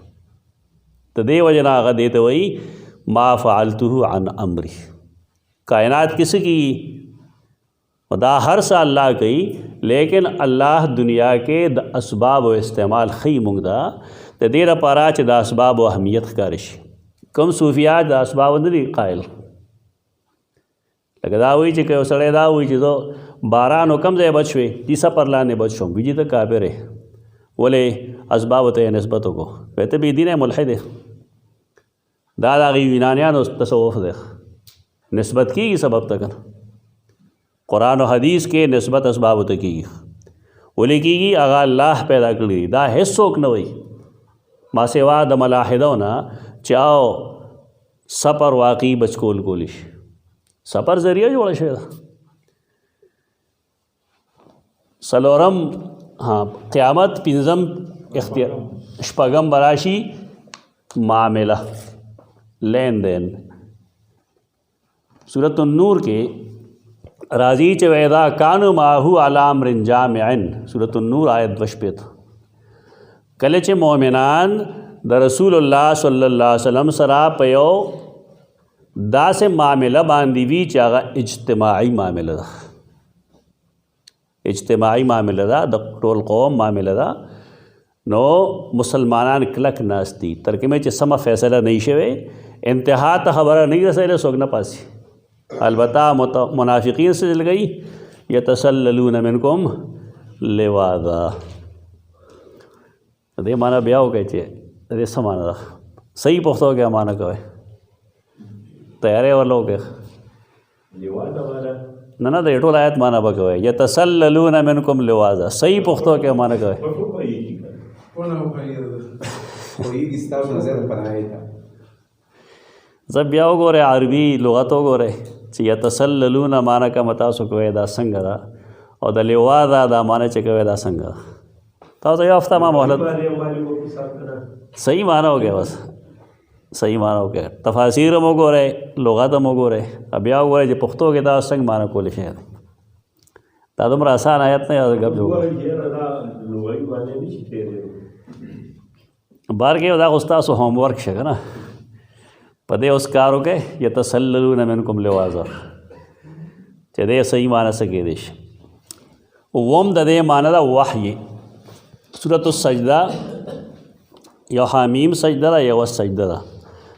ته دې وجنا هغه دې ته وایي ما فعلته عن امری. کائنات کس کی دا ہر سا اللہ کئی لیکن اللہ دنیا کے دا اسباب و استعمال خی مونږ دا د دې لپاره چې د اسباب و اهمیت ښکاره شي. کوم صوفیات د اسباب نه دي قایل، لکه دا وایي چې که یو سړی دا وایي چې زه باران و کم ځای بچ شوې دي سفر لاندې بچ شوم، ویجي ته کافر یې ولې اسبابو ته یې نسبت وکړو، وایي ته بېدینه ملحد یې. دا د هغې یونانیانو تصوف دی، نسبت کیږي سبب ته کنه. قرآن و حدیث کے نسبت اسباب ته کیږي ولې کیږي هغه الله پیدا کړی دا هیڅ څوک نه وایي ما سوا د ملاحدو نه چې او سفر واقعي بچکول کولی شي، سفر ذریعہ جوړه شوې ده. څلورم قیامت، پنځم اختیار، شپږم براشي معامله لین دین. سورۃ النور کے راضی چ ویدا کانو ماہو علی امر جامع، سورۃ النور آیت 2 کله چې مؤمنان د رسول الله صلی الله علیه وسلم سره په یو داسې معامله باندې وي چې هغه اجتماعي معامله ده، اجتماعي معامله ده، د ټول قوم معامله ده، نو مسلمانان کلک ناست دي تر کومه چې سمه فیصله نه شوی انتها ته خبره نه رسېدله څوک نه پاسي. البتہ منافقین سے چل گئی یتسللون منکم لواذا. دې معنا بیا وکړئ چې دې څه معنا ده، صحیح پښتو کې معنا کوئ، تیارې ورله وکړئ نه نه د ټول آیت معنا به کوئ یتسللون منکم لواذا، صحیح پښتو کې معنا کوئ. زه بیا وګورئ عربي لغت وګورئ چې یتسللون معنا کا تاسو کوئ دا څنګه ده او د لواذا دا معنا چې کوئ دا څنګه ده. تاسو یو هفته ما مهلت، صحیح معنا وکړئ، بس صحیح معنا وکړئ، تفاسیر هم وګورئ، لغت هم وګورئ، بیا وګورئ چې پښتو کې دا څنګه معنا کولی شي. دا دومره اسان آیت نه یاد ګپ جوړ بار کې دا خو ستاسو ہوم ورک شه که نه په دې اوس کار وکړئ یتسللون منکم لواذا چې دې صحیح معنی څه کېدی شي. اووم د دې معنی ده وحی. سورۃ السجدہ یو حامیم سجده ده یو سجده ده،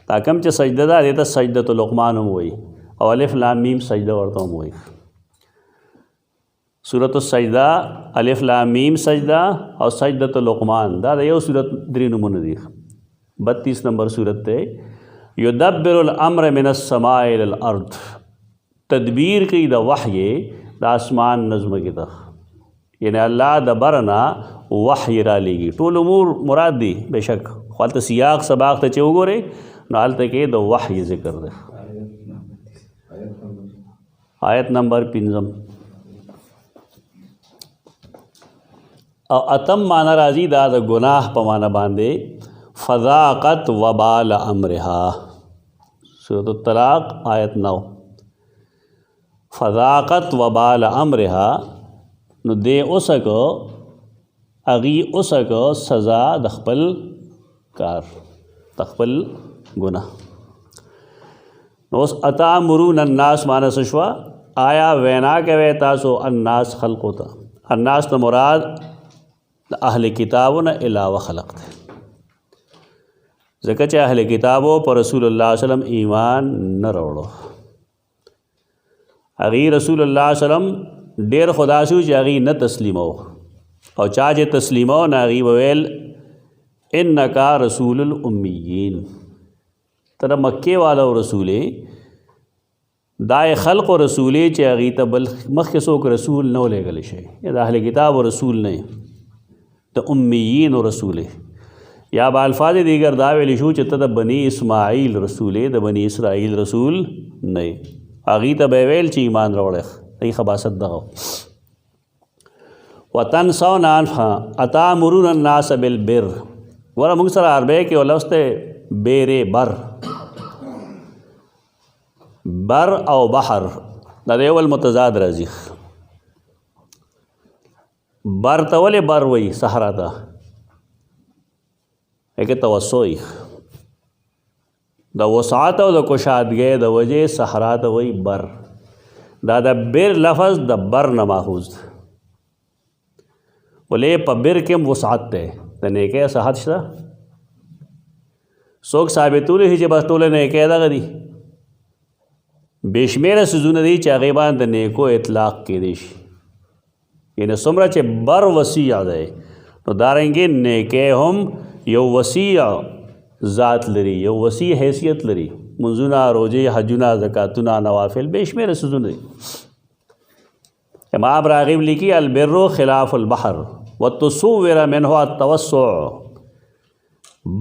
دا کوم چې سجده ده دې ته سجدة لقمان هم وایي او الف لام میم سجده ورته هم وایي. سورۃ السجدہ، الف لام میم سجدہ او سجدة لقمان، دا د یو سورت 3 نمونه دي. 32 نمبر سورت ته یدبر الامر من السماء الى الارض، تدبیر کی د وحی د آسمان نظم کی ته، یعنی الله د برنا وحی را لېږي. ټول امور مراد دي بشک، خو هلته سیاق سباق ته چې وګورئ نو هلته کې د وحی ذکر دی. آیت نمبر 5 او اتم معنی راځي دا د ګناه په معنی باندې فذاقت وبال امرها. سورۃ الطلاق آیت 9 فذاقت وبال امرها، نو دې اوسکو اغي اوسکو سزا د خپل کار د خپل ګناه. نو اوس اتامرون الناس معنی څه شوه؟ آیا وینا کوي تاسو الناس خلقو ته، الناس ته مراد د اهل کتابونه علاوه خلق دی، ځکه چې اهل کتابو پر رسول الله صلی الله علیه وسلم ایمان نه راوړو. هغې رسول الله صلی الله علیه وسلم ډېر خدا شو چې هغې نه تسلیمو، او چا چې تسلیمو نه هغې به ویل انکا رسول الامیین، ته د مکې والا رسولې، دا خلق و رسولې چې هغې ته بل مخکې څوک رسول نه ولېږلی شي، یا د اهل کتاب و رسول نه، د امیین و رسولې، یا با الفاظ دیگر دا ویلی شو چې ته د بنی اسماعیل رسولې، د بنی اسرائیل رسول نه، هغې ته به ویل چې ایمان راوړی، دغې خباثت دغه. وتنسون اتامرون الناس بالبر، ګوره موږ سره عربی کې یو لفظ دی بیر بر، بر او بحر، دا د اول متضاد راځي. بر ته ولې بر وایي صحرا ته؟ هغې توسع وایي. د وسعت او د کشادګۍ د وجې صحرا ته وایي بر. دا د بر لفظ د بر نه ماخوذ دی، ولې په بر کې هم وسعت دی، د نیکۍ صحت شته. څوک ثابتولی شي چې بس ټوله نیکۍ دغه دي؟ بې شمېره څیزونه دي چې هغې باندې د نیکو اطلاق کیدی شي، یعنې څومره چې بر وسیع دی نو دارنګې نیکۍ هم یو وسیع ذات لري، یو وسیع حیثیت لري. منځونه، روژې، حجونه، زکاتونه، نوافل، بې شمېره څیزونه دي. امام راغب لیکي البر خلاف البحر والتصور منه التوسع.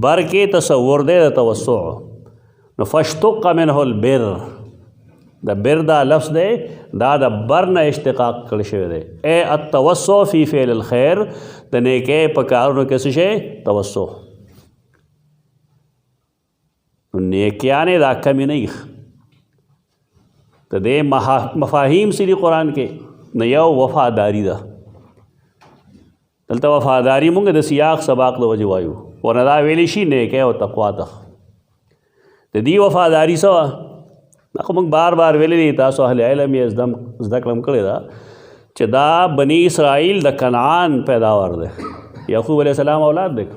بر کې تصور دی د توسع، نو فاشتق منه البر. د بر دا لفظ دی دا د بر نه اشتقاق کړی شوی دی. ای التوسع فی فعل الخیر، د نیکۍ په کارونو کې څه شی؟ توسع. نو نیکیانې دا کمې نه وي. د دې مفاهیم سری قرآن کې نه یو وفاداری ده. دلته وفاداری مونږ د سیاق سباق د وجې وایو، ورنه دا ویلی شي نیکۍ او تقوا ته. د دې وفاداری څه وه؟ دا خو موږ بار بار ویلی دي، تاسو اهل علم یې زده کړم کړې ده چې دا بني اسرائیل د کنعان پیداوار دی، یعقوب علیه السلام اولاد دی.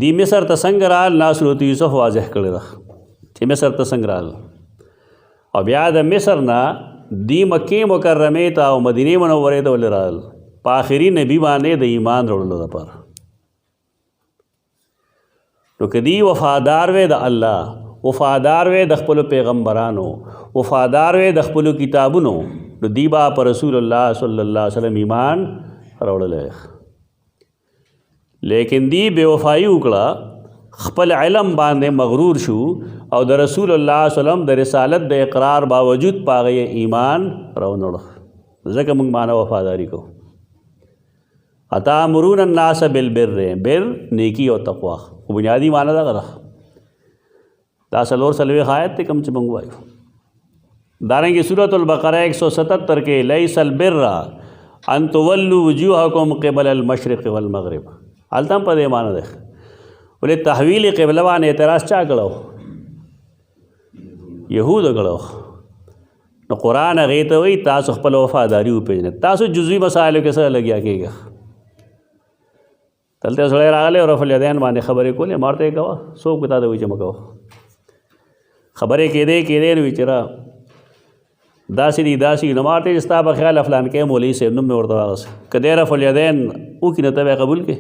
دی مصر ته څنګه رال؟ ناصرت یوسف واضح کړې ده چې مصر ته څنګه رال، او بیا د مصر نه دی مکې مکرمې ته او مدینې منورې ته ولې رال؟ په آخري نبي باندې د ایمان وړلو لپاره. نو که دی وفادار وی د الله، وفادار وی د خپلو پیغمبرانو، وفادار وی د خپلو کتابونو، نو دی با په رسول الله صلی الله علیه وسلم ایمان راوړلی. لیکن دی بے وفائی وکړه، خپل علم باندې مغرور شو او د رسول الله صلی الله علیه وسلم د رسالت د اقرار باوجود پاغه ایمان راونړ. ځکه موږ معنا وفاداری کو. اتامرون الناس بالبر، بر نیکی او تقوا، خو بنیادی معنا دغه ده. دا څلوېښت آیت دی کوم چې موږ وایو. دارنګې سورۃ البقره 177 کې لیس البر ان تولوا وجوهکم قبل المشرق والمغرب، هلته هم په دې معنا ده. ولې تحویل قبله باندې اعتراض چا کړو؟ یهودو کړو. نو قرآن هغې ته وایي تاسو خپل وفاداري وپېژنئ، تاسو جزوي مسایلو کې سره لګیا کېږئ. دلته سړی راغلی او رفع الیدین باندې خبرې کولې، ما ورته یې کوه، څوک به تا ته وایي چې مه کوه. خبرې کېدې نو وایي چې را داسې دي داسې نو ما ورته یې ستا په خیال فلان کې مولوي صاحب نوم مې ورته راغست، که دی رفع الیدین وکړي نو ته به یې قبول کړې؟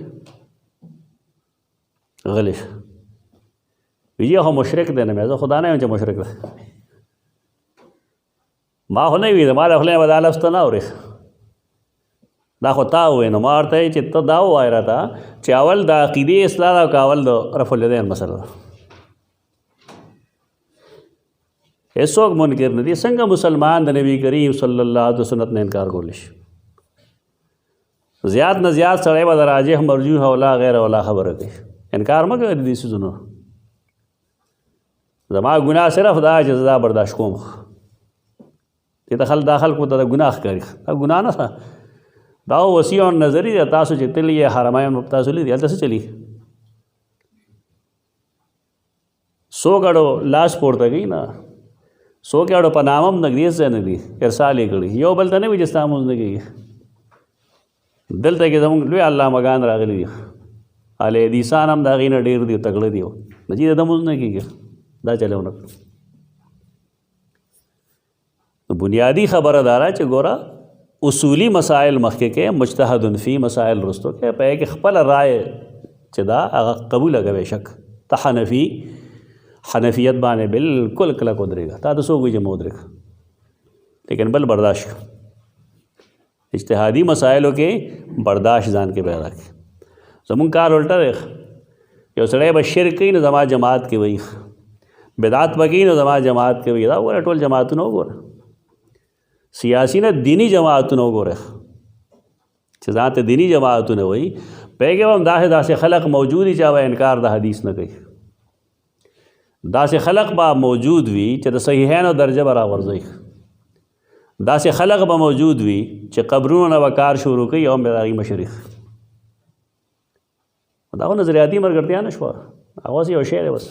غلی شه. ویجی خو مشرک دی نه، زه خدا نه یم چې مشرک دی. ما خو نه وي، زما د خولې نه به دا لفظ ته نه اورې، دا خو تا ووایې. نو ما ورته وایي چې ته دا ووایه راته چې اول د عقیدې اصلاح ده او که اول د رفع الیدین مسله ده. هېڅوک منکر نه دي. څنګه مسلمان د نبي کریم صلی الله علیه سنت نه انکار کولی شي؟ زیات نه زیات سړی به د راجح مرجوح اولا غیر اولا خبره کوي. انکار مه کوئ د دې څیزونو. زما ګناه صرف دا چې زه دا برداشت کوم. دې ته دا خلکو ته د ګناه ښکاري، دا ګناه نه ده، دا وسیع نظري دی. تاسو چې تللی یې حرمین تاسو لیدي، هلته څه چلي؟ څو ګړو لاس پورته کوي نه، څو ګړو په نامه هم نږدې ځای نه دي ارسال یې کړي. یو بل ته نه وي چې ستا مونځ نه کېږي. دلته کې زموږ لوی علامهګان راغلي دي، اهل حدیثان هم د هغې نه ډېر دي، تکړه دي، نه چې د مونځ نه کېږي. دا چلونه بنیادی خبره دا ده چې ګوره اصولی مسائل مخکې کې، مجتهد فی مسائل رستو کې، په کې خپل رائے چې دا هغه قبوله کوي. شک ته حنفیت باندې بالکل کلک ودرېږه، تا ته څوک وایي چې مه ودرېږه، لیکن بل برداشت کړه. اجتهادي مسایلو کې برداشت ځان کې پیدا کړي. زمونږ کار الټه دی، یو سړی به شرک کوي نو زما جماعت کې وایي، بدعت به کوي نو زما جماعت کې وایي. دا وګوره ټول جماعتونه وګوره، سیاسی نه دینی جماعتونه وګوره چې ځان ته دینی جماعتونه وایي. په هغې هم داسې خلق موجود دي چې هغه انکار د حدیث نه کوي. داسې خلق به موجود وي چې د صحیحینو درجه به راغورځوي، داسې خلق به موجود وي چې قبرونو نه به کار شروع کوي او هم به د هغې مشر وي. دا خو نظریاتي ملګرتیا نه شوه، هغه یو شی دی. بس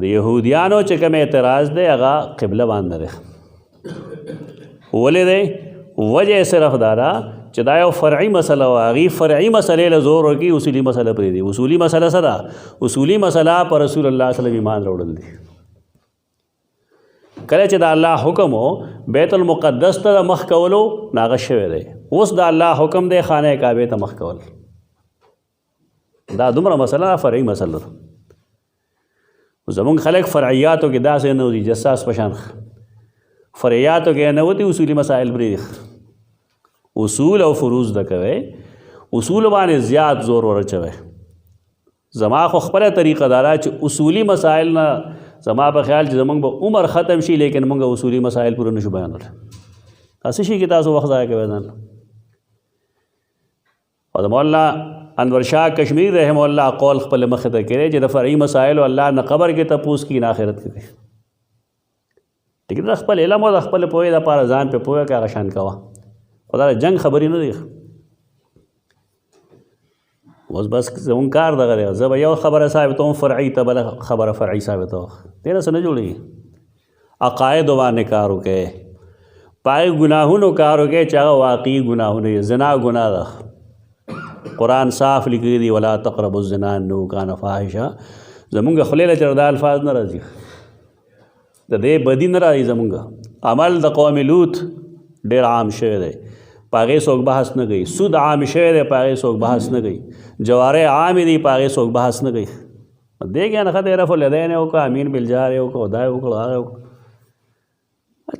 د یهودیانو چې کوم اعتراض دی هغه قبله باندې دی. ولې دی؟ وجه صرف دا ده چې دا یو فرعي مسله وه، هغې فرعي مسلې له زور ورکوي، اصولي مسله پرېږدي. اصولي مسله څه ده؟ اصولي مسله په رسول الله صلی الله علیه وسلم ایمان راوړل دي. کله چې د الله حکم و بیت المقدس ته مخ کولو ناغه شوی دی، اوس د الله حکم دی خانه کعبې ته مخ کول. دا دومره مسله فرعي مسله ده. زمونږ خلک فرعیاتو کې داسې نه وځي، جساس پشان فرعیاتو کې نه وتی، اصولي مسائل پرېږدي. اصول او فروض زده کوئ، اصول باندې زیات زور ورچوئ. زما خو خپله طریقه دا ده چې اصولي مسائل نه زما په خیال چې زمونږ به عمر ختم شي، لیکن مونږ اصولي مسائل پوره نشو بیانولی. داسې شي کې تاسو وخت ضایع کوئ ځان. او د مولانا انور شاه کشمیر رحمه الله قول خپل مخې ته کړی چې د فرعي مسایلو الله نه قبر کې تپوس کړي نه آخرت کې کوي. ټیک ده، خپل علم او د خپل پوهې دپاره ځان پې پوهه کړه، هغه شان کوه. خو دا د جنګ خبرې نه دی. اوس بس زمونږ کار دغه دی، زه به یو خبره ثابتوم فرعي، ته بله خبره فرعي ثابتوم. دې نه څه نه جوړېږي. عقایدو باندې کار وکړئ، په هغې ګناهونو کار وکړئ چې هغه واقعي ګناهونه دي. زنا ګناه ده، قرآن صاف لیکلی دی ولا تقربوا الزنا انه کان فاحشه. زمونږ خولې له چېرې دا الفاظ نه راځي، د دې بدي نه راځي. زمونږ عمل د قوم لوط ډېر عام شوی دی، په هغې څوک بحث نه کوي. سود عام شوی دی، په هغې څوک بحث نه کوي. جوارح عامې دي، په هغې څوک بحث نه کوي. دې کې نښه دی رفع الیدین یې وکړه، امین بالجار یې وکړه، دا یې وکړه، هغه یې وکړه.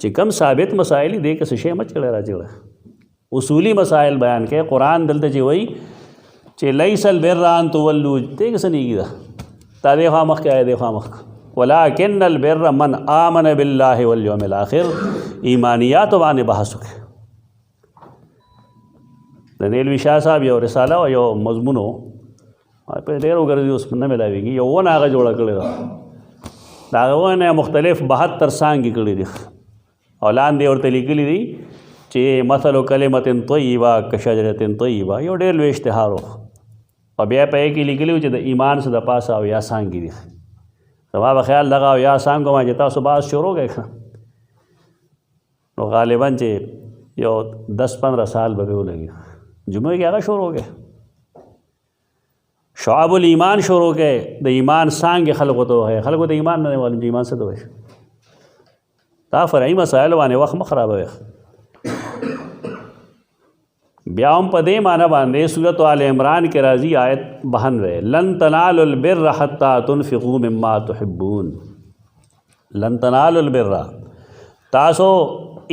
چې کم ثابت مسایل دي، دې کې څه شی مه چړی راچړی. اصولي مسایل بیان کوي. قرآن دلته چې وایي چې لیس البر ان تولوا، دې کې څه نیږي ده؟ تا دې خوا مخکې آیا دې خوا مخکې. ولکن البر من آمن بالله والیوم الاخر. ایمانیاتو باندې بحث وکړي. د نیلوي شاه صاحب یو رساله او یو مضمون و، په ډېر وګرځي اوس نه میلاوېږي. یو ونه هغه جوړه کړې ده، د هغه ونه مختلف 72 څانګې کړي دي، او لاندې ورته لیکلي دي چې مثل کلمة طیبه کشجرة طیبه. یو ډېر لوی اشتهار و، او بیا په یې کې لیکلي و چې د ایمان څه د پاسه او یا څانګې دي. زما په خیال دغه او یا څانګو ما چې تاسو بحث شروع کړئ نو غالبا چې یو 10-15 سال به ولګي. جمعې کې هغه شروع کړئ، شعب الایمان شروع کړئ، د ایمان څانګې خلکو ته وایي. خلکو ته ایمان نه معلوم چې ایمان څه ته وایي. دا فرعي مسایل باندې وخت مه خرابوئ. بیا هم په دې معنی باندې سورۃ آل عمران کې راځي آیت 92 لن تنالوا البر حتى تنفقوا مما تحبون. لن تنالوا البر، تاسو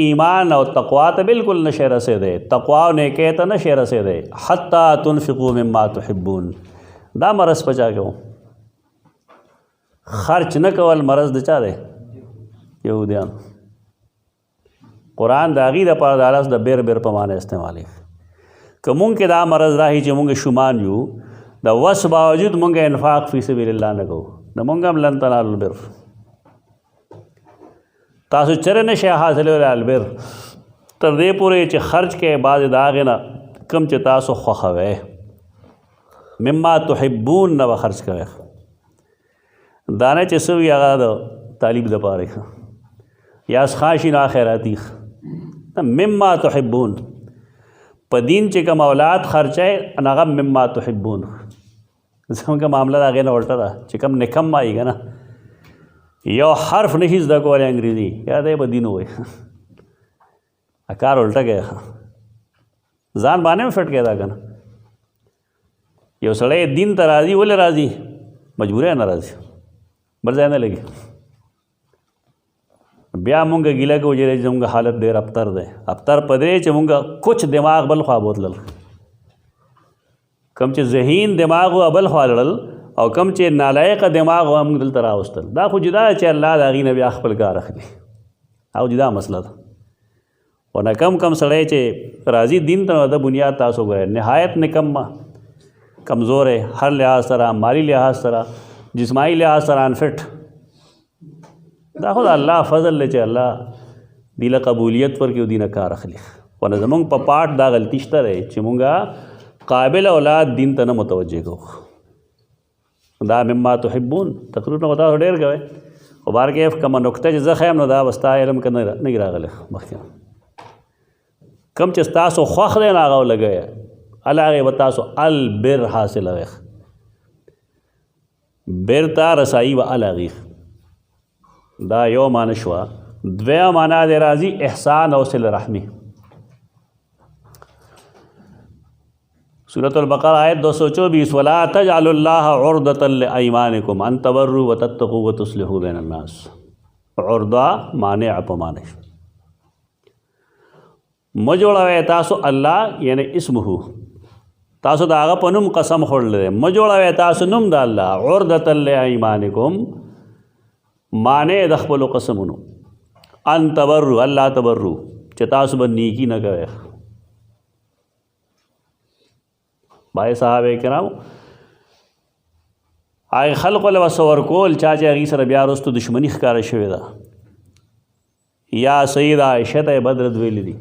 ایمان او تقوا ته بالکل نشئ رسېدی، تقوا او نیکۍ ته نشئ رسېدی. حتى تنفقوا مما تحبون، دا مرض په چا کې و؟ خرچ نه کول مرض د چا دی؟ یهودیان. قرآن د هغې دپاره د لفظ د بر په معنی استعمالوي. که مونږ کې دا مرض راهي چې مونږ شومان یو، د وس باوجود مونږ انفاق فی سبیل الله نه کوو، نو مونږ هم لن تنالوا البر. تاسو چېرې نشئ حاصلولی البر تر دې پورې چې خرچ کوئ بعضې د هغې نه کوم چې تاسو خوښوئ. مما تحبون نه به خرچ کوئ. دا نه چې څه وي هغه د تعلیم دپاره یا خاشي نه خیراتي. مما تحبون، په دین چې کوم اولاد خرچئ هغه مما تحبون. زموږ معامله د هغې نه الټه ده چې کوم نکم وایي که نه، یو حرف نشي زده کولی انګریزي، یا دی به دین ووایي. کار الټه کوي، ځان باندې هم فټ کوي دا که نه. یو سړی دین ته راځي، ولې راځي؟ مجبوری نه راځي، بل ځای نه لګي. بیا مونږ ګیله کوو چې زموږ حالت ډېر ابتر دی. ابتر په دې چې مونږ کچ دماغ بل خوا بوتلل، کم چې ذهین دماغ و بل خوا لړل، او کم چې نالایقه دماغ و مونږ دلته راوستل. دا خو جدا چې الله د هغې نه بیا خپل کار اخلي، او جدا مسله ده. ورنه کم سړی چې راځي دین ته، د بنیاد تاسو ګورئ نهایت نکمه. کمزور ہے ہر لحاظ سره مالی لحاظ سره جسمانی لحاظ سره انفٹ دا خو د الله فضل دی چې الله دی له قبولیت ورکړي او دي نه کار اخلي ونه زمونږ په پاټ دا غلطي شته دی چې مونږه قابل اولاد دین ته نه متوجه کوو دا مما تحبون تقریرونه خو تاسو ډېر کوئ خو بار کې کومه نکته چې زه ښیم نو دا به ستا علم کې نه راغلی مخکې کم چې ستاسو خوښ دی نو هغه ولګوئ الله هغې به تاسو البر حاصلوئ بر ته رسایي به الهغې دا یو معنی شوه دویمه معنا دی راځي احسان او صله رحمي سورة البقرہ آیت 224 ولا تجعلوا الله عرضة لأيمانكم ان تبروا وتتقوا وتصلحوا بين الناس عرضه مانع په معنی مجوړوئ تاسو الله یعنی اسمه تاسو د هغه په نوم قسم خوړلی دی مجوړوئ تاسو نوم د الله عرضة لأيمانكم معنی د خپلو قسمونو ان تبروا الله تبروا چې تاسو به نیکي نه کوئ بای صحابه کرام هغې خلقو له ورسه ورکول چا چې هغې سره بیا وروستو دشمني ښکاره شوې ده یا سیده عایشه ته یې بدرد ویلي دي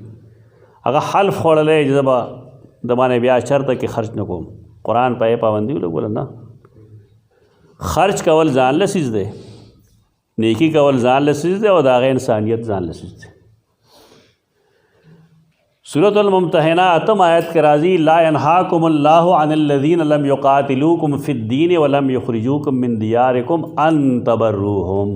هغه حلف خوړلی چې زه به د باندې بیا چرته کې خرچ نه کوم قرآن په یې پابندي ولګوله نه خرچ کول ځان له څیز دی نیکی کول ځان له څیز دی او د هغې انسانیت ځان له څیز دی سورة الممتحنہ اتم آیت کے راضی لا ينهاكم الله عن الذين لم يقاتلوكم في الدين ولم يخرجوكم من دياركم ان تبروهم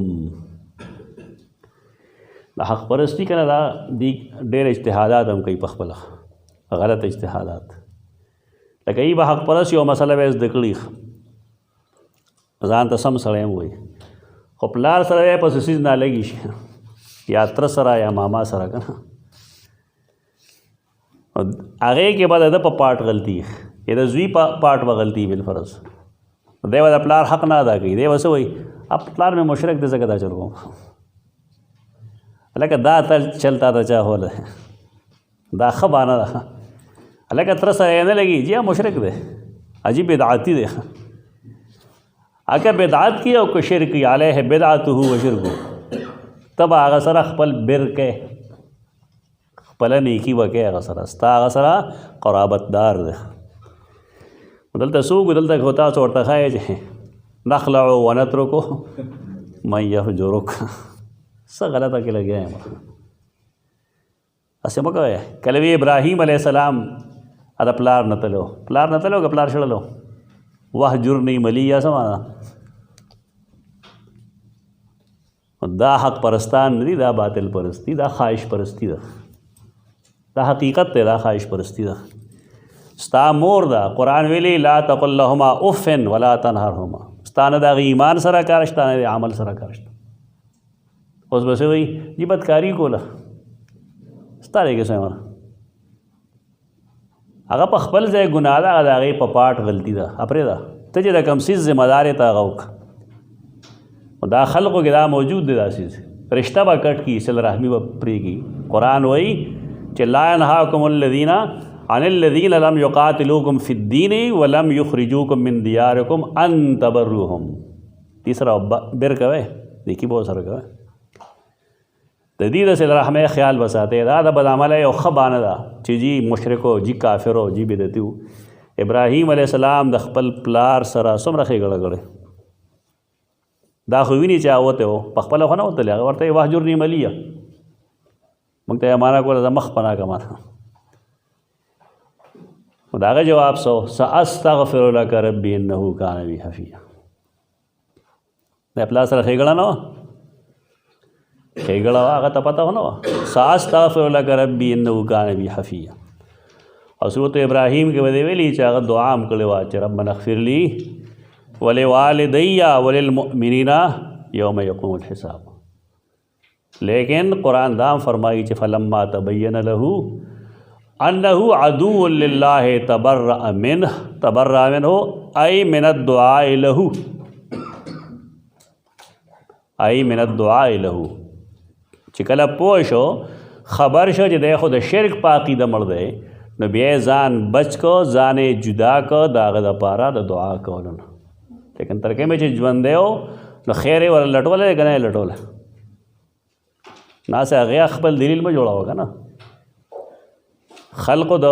دا حق پرستی کنه دا دی ډېر اجتهادات هم کوي په خپله غلط اجتهادات لکه ای به حق پرست یو مسله به زده کړي ځان ته سم سړی هم وایي خو پلار سره یې په څه څیز نه لګي شي یا تره سره یا ماما سره که نه هغې کې به د ده په پاټ غلطي یا د زوی په پاټ به غلطي بالفرض دی به د پلار حق نه ادا کوي دی به څه وایي اب پلار مې مشرک دی ځکه دا چل کوم هلکه دا چل تا ته چا هولی دا ښه بانه ده هلکه تره سره یې نه لګي جی مشرک دی عجیب بدعاتي دی اگه بدعات کی او که شرک علیه بدعته و شرکو تب هغه سره خپل بر کې خپل نیکی وکړي هغه سره ستا هغه سره قرابتدار دی دلته څوک دلته خو تاسو ورته ښایي چې نخلع ونترکو من یهجرک څه غلطه کې لګیا یم هسې مه کوئ کله وی ابراهیم علیه السلام د پلار نه تلو پلار نه تلو که پلار شړلو وهجرنی ملیه څه معنا دا حق پرستان نه دي دا باطل پرستی دا خواهش پرستی ده دا حقیقت دی دا خواهش پرستی ده ستا مور ده قرآن ویلی لا تقل لهما اف ولا تنهرهما ستا نه د هغې ایمان سره کار شته نه د عمل سره کار شته اوس به څه وایي جي بدکاري کوله ستا دی که څه هغه په خپل ځای ګناه ده هغه د هغې په پاټ غلطي ده پرېږده ته چې د کوم څیز ذمه دار یې ته هغه وکړه دا خلقو کې دا موجود دی دا څیز رشته به کټ کي صله رحمي به پرېږي قرآن وایي چې لا ينهاكم الذين عن الذين لم يقاتلوكم في الدين ولم يخرجوكم من دياركم ان تبروهم تیسرا بر کوئ نیکي به ورسره کوئ د دې د صله رحمۍ خیال به ساتئ دا د بدعمله یو ښه بانه ده چې جي مشرکو جي کافرو جي بدعتي وو ابراهیم علیه السلام د خپل پلار سره څومره ښېګړه کړې دا خو ویني چې هغه وتی و په خپله خو نه وتلی هغه ورته یې وهجرني ملیه موږ ته یې معنا کوله زه مخ پناه کړه ماته نو د هغه جواب څه و ساستغفر لک ربي انه کان بي حفیظا د پلار سره ښېګړه نه وه ښېګړه وه هغه ته پته نه وه ساستغفر لک ربي انه کان بي حفیظا او سورت ابراهیم کې به دې ویلي چې هغه دعا هم کړې وه چې ربنا اغفر لي ولوالدي وللمؤمنین یوم یقوم الحساب لیکن قرآن دام فرمائی چې فلما تبین له انه عدو لله تبرأ منه ای من الدعاء له چې کله پوه شو خبر شو چې دی خو د شرک په عقیده مړ دی نو بیا ځان بچ کو ځان جدا کو د هغه دپاره د دعا کولو نه. لیکن تر کومه چې ژوندی و نو خیر یې ور لټولی که نه یې لټولی ناسې هغې خپل دلیل مه جوړوه که نه. خلقو د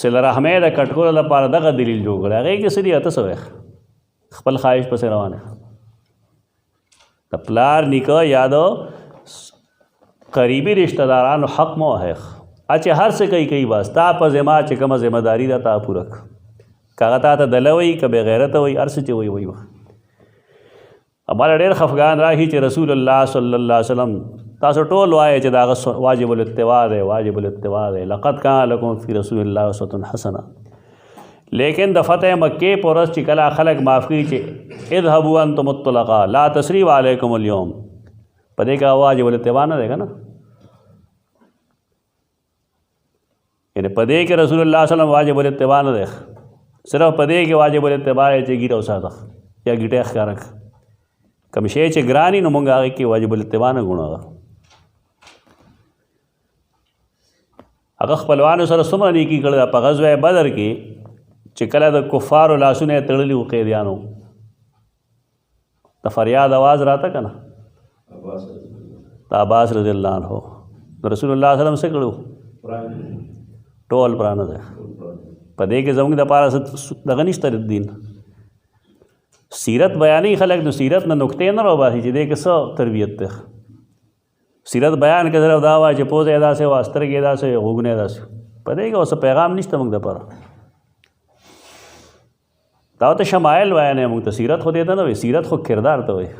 صله رحمۍ د کټکولو لپاره دغه دلیل جوړ کړی هغې کې څه دي ته څه وایې خپل خواهش پسې روان یې د پلار نیکه یا د قریبي رشته دارانو حق مه وهئ چې هر څه کوي بس تا په ذمه چې کومه ذمه داري ده تا پوره کړه که هغه تا ته دله وایي که بې غیرته وایي هر څه چې وایي اماله ډېر خفګان راغي چې رسول الله صلی الله علیه وسلم تاسو ټول وایئ چې د هغه واجب الاتباع دی واجب الاتباع دی لقد کان لکم فی رسول الله اسوة حسنه. لیکن د فتح مکې په ورځ چې کله خلک معاف کړي چې اذهبوا انتم الطلقاء لا تثریب علیکم اليوم په دې کې واجب الاتباع نه دی که نه یعنی په دې کې رسول الله صلی الله علیه وسلم واجب الاتباع نه دی صرف په دې کې واجب الاتباع دی چې ګیره وساته یا ګیټه ښکاره کړه کوم شی چې ګراني نو مونږ هغې کې واجب الاتباع نه ګڼو هغه خپلوانو سره څومره نیکي کړې ده په غزوه بدر کې چې کله د کفارو لاسونه یې تړلي وو قیدیانو د فریاد آواز راته که نه د عباس رضی الله عنه د رسول الله صلی الله علیه وسلم څه کړو ټول پرانه دی په دې کې زموږ دپاره دغه نشته دین سیرت بیانې خلک نو سیرت نه نکتې نه راوباسي چې دې کې څه تربیت دی سیرت بیان کې صرف دا وایي چې پوزه یې داسې وه سترګې یې داسې غوږونه یې داسې په دې کې اوس پیغام نشته موږ دپاره دا ته شمایل بیانې موږ ته سیرت خو دې ته نه وایي سیرت خو کردار ته وایي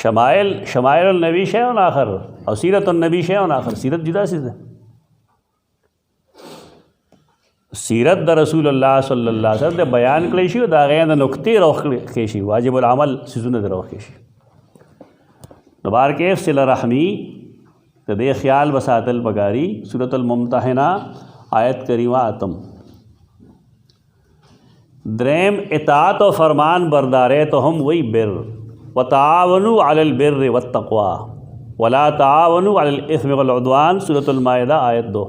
شمایل النبی شیء آخر او سیرت النبی شیء آخر سیرت جدا چیز ہے سیرت د رسول الله صلی الله علیه وسلم د بیان کړی شي دا غیر د نقطې راوخلی شي واجب العمل سيزونه راوخلی شي نو بار کې صله رحمی د دې خیال بساتل بګاری سورۃ الممتحنہ آیت کریمه اتم دریم اطاعت و فرمان بردارے تو ہم وہی بر وتعاونوا علی البر والتقوی ولا تعاونوا علی الاثم والعدوان سورۃ المائدہ آیت 2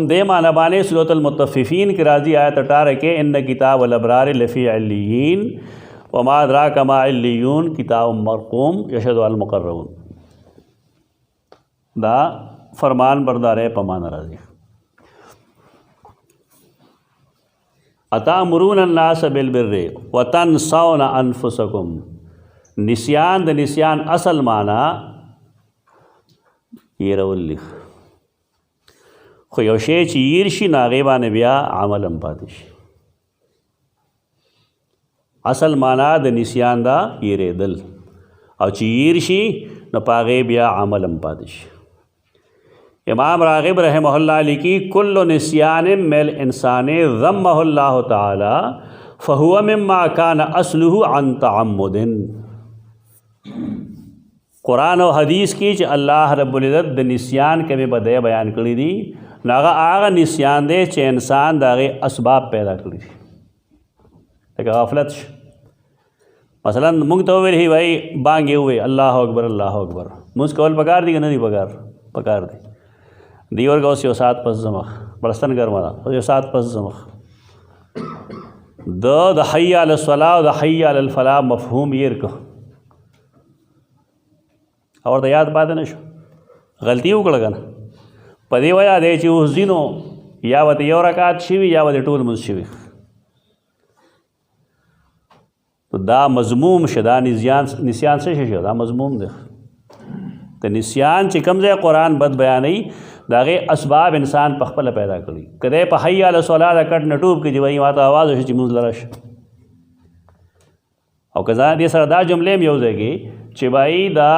دے معنی بانے سورۃ المطففین کی راضی آیت 18 کے ان کتاب الابرار لفی علیین وما ادراک ما علیون کتاب مرقوم یشهد المقربون دا فرمان بردار ہے پمان راضی اتامرون الناس بالبر وتنسون انفسکم نسیان د نسیان اصل معنی یہ رول خو یو شی چې ییر شي نو هغې باندې بیا عمل هم پاتې شي اصل معنا د نسیان دا یېرېدل او چې ییر شي نو په هغې بیا عمل هم پاتې شي امام راغب رحمه الله لیکي کل نسیان من انسان ذمه الله تعالی فهو مما کان اصله عن تعمد قرآن و حدیث کی چې الله رب العزت د نسیان کمې بدۍ بیان کړي دي نو هغه نسیان دی چې انسان د هغې اسباب پیدا کړي دي لکه غفلت مثلا موږ ته وویل هي وایي بانګ یې ووایي الله اکبر الله اکبر مونځ کول پکار دي که نه دي پکار دي دی ورګه اوس یو ساعت پس زمخ بړستن ګرمه ده اوس یو ساعت پس زمخ د حي علی الصلاة او د حي علی الفلاح مفهوم یې ورکه اور د یاد پاتې نه شو غلطي وکړه که نه په دې وجه دی چې اوس ځینو یا ورته یو رکعت شوي یا ورته ټول لمونځ شوي دا مضموم شه دا نسیان څه شي دا مضموم دی د نسیان چې کوم ځای قرآن بد بیانوي د هغې اسباب انسان په خپله پیدا کړي که دی په حي علی الصلاة د کټ نه ټوپ کړي چې وایي ما ته اواز وشي چې مونځ له راشه او که دې سره دا جملې هم یو ځای کې چې وایي دا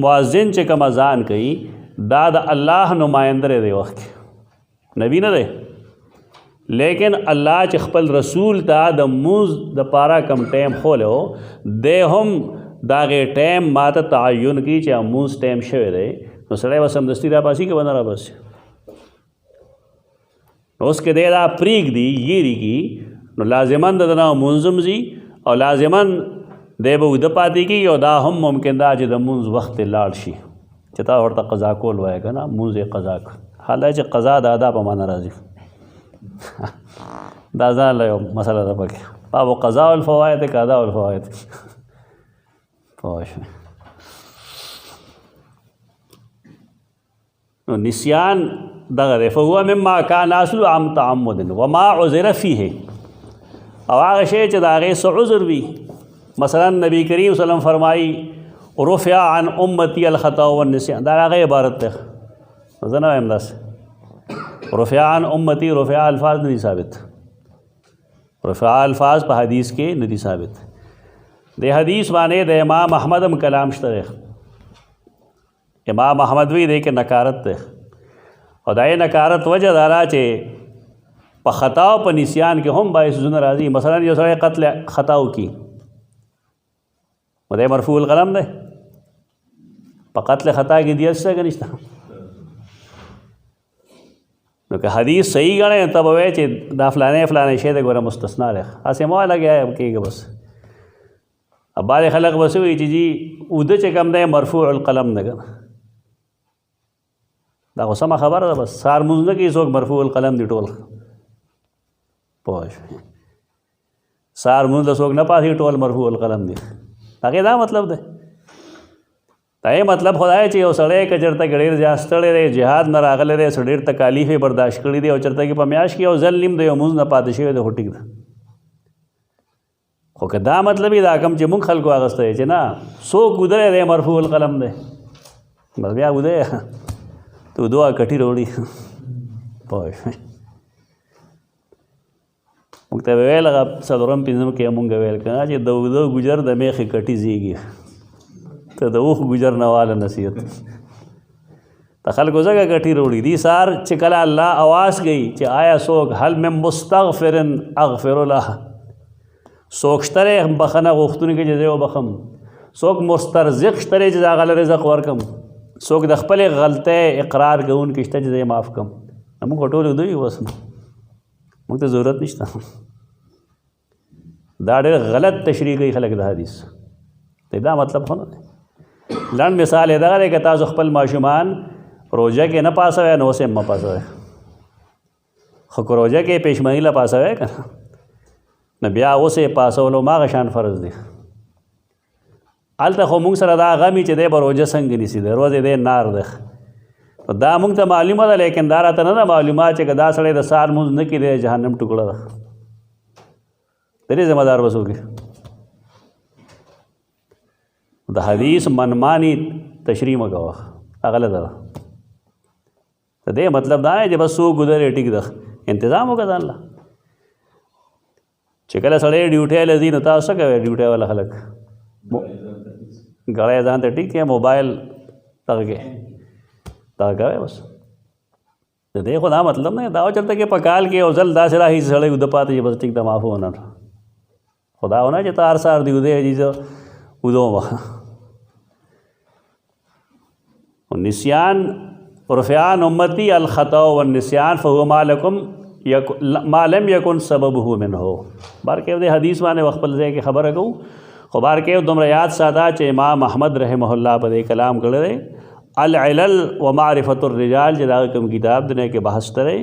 مؤذن چې کوم اذان کوي دا د الله نماینده دی وخت نبی نه دی لیکن الله چې خپل رسول ته د مونځ دپاره کم ټیم خولی و دی هم د هغې ټیم ما ته تعین کړي چې مونځ ټیم شوی دی نو سړی به سمدستي راباسي که به نه راباسي نو اوس که دی دا پرېږدي یېرېږي نو لازما د ده نه مونځ هم ځي او لازما دی به اوږده پاتې کېږي او دا هم ممکن ده چې د مونځ وخت یې لاړ شي چې تا ورته قضا کول وایه که نه مونځ یې قضا کړ. حالانکه چې قضا د ادا په معنا راځي دا ځان له یو مسله ده پکې باب قضاء الفوائد که ادا الفوائد پوه شوې. نو نسیان دغه دی فهو مما کان اصل عن تعمد وما عذر فيه او هغه شی چې د هغې څه عذر وي. مثلا نبی کریم صلی الله علیه وسلم فرمایي رفع عن امتی الخطا والنسیان دا هغه عبارت ده. زه نه وایم داسې رفع عن امتی رفع الفاظ نه دي ثابت. رفع الفاظ په حدیث کې نه دي ثابت. د حدیث باندې د امام احمد هم کلام شته. امام احمد وی دی کې نکارت ده او دا یې نکارت وجه دا را چې په خطا او په نسیان کې هم باعث زونه راځي. مثلا یو سړی قتل خطا وکړي نو دی مرفوع القلم دی. په قتل خطا کې دیت شته که نشته؟ نو که حدیث صحیح ګڼې ته به وایې چې دا فلانې فلانې شی دی ګوره مستثنا دی. هسې مه لګیا کېږي بس. بعضې خلک به څه وایي چې جي اوده چې کوم دی مرفوع القلم دی که دا خو سمه خبره ده. بس سار مونځ نه کوي څوک مرفوع القلم دی ټول پوه شوې. سار مونځ له څوک نه پاسي ټول مرفوع القلم دی. هغې دا مطلب دی. دا یې مطلب خو دا چې یو سړی که چېرته کې ډېر زیات ستړی دی جهاد نه راغلی دی ډېر تکالیف یې برداشت کړي دي او چېرته کې په میاشت کې یو ځل نیم د یو مونځ نه پاتې شوی دی خو ټیک ده. خو که دا مطلب یې دا کم چې مونږ خلکو اخیستی چې نه څوک ودری دی مرفوع القلم دی بس بیا ودی تو دعا کټي وروړي پوه شوې. موږ ته ویل هغه څلورم پنځم کې مونږ ویل که چې د اوده ګجر د میخې کټي زیږي ته د اوښ ګجر نه واله نصیحت د خلکو ځکه کټي وروړي دي. سار چې کله الله اواز کوي چې آیا څوک هل من مستغفر اغفر له څوک شته دی بخښنه غوښتونکي چې زه وبخم څوک مسترزق شته دی چې د هغه له رزق ورکم څوک د خپلې غلطۍ اقرار کوونکی شته چې زه یې معاف کړم. موږ خو ټول اوده یو بس موږ ته ضرورت نشته. دا ډېر غلط تشریح کوي خلک د حدیث. دا مطلب خو نه دی. لنډ مثال یې دغه دی که تاسو خپل ماشومان روژه کې نه پاسوئ نو اوس یې مه پاسوئ. خو که روژه کې پېشمني له پاسوئ که نه نو بیا اوس یې پاسولو هماغه شان فرض دی. هلته خو موږ سره دا غم چې دی به روژه څنګه نیسي دی روز یې دی نار دی. دا موږ ته معلومه ده لیکن دا راته نه ده معلومه چې که دا سړی د سهار مونځ نه کړي دی جهنم ټوکړه ده. د دې ذمه دار به څوک وي؟ د حدیث منمانی تشریح مه کوه هغه غلطه ده. د دې مطلب دا دی چې بس څوک ودرې ټیک ده انتظام وکړه ځان له. چې کله سړی ډیوټۍ له ځي نو تاسو څه کوئ ډیوټۍ والا خلک ګړی ځان ته ټیک کې موبایل دغه کې دغه کوئ بس. د دې خو دا مطلب نه دا چېرته کې په کال کې یو ځل داسې راهي چې سړی اوده پاتې چې بس ټیک ده معاف ونه خو دا ونه چې ته هر سهار دې اوده یې چې زه اوده وم. نسیان رفع عن امتی الخطا والنسیان فهو ما لم یکن سببه منه. بار کې د حدیث باندې خپل ځای کې خبره کوو خو بار کې دومره یاد ساته چې امام احمد رحمه الله په دې کلام کړی دی العلل ومعرفة الرجال چې دا کوم کتاب دی کې بحث کړی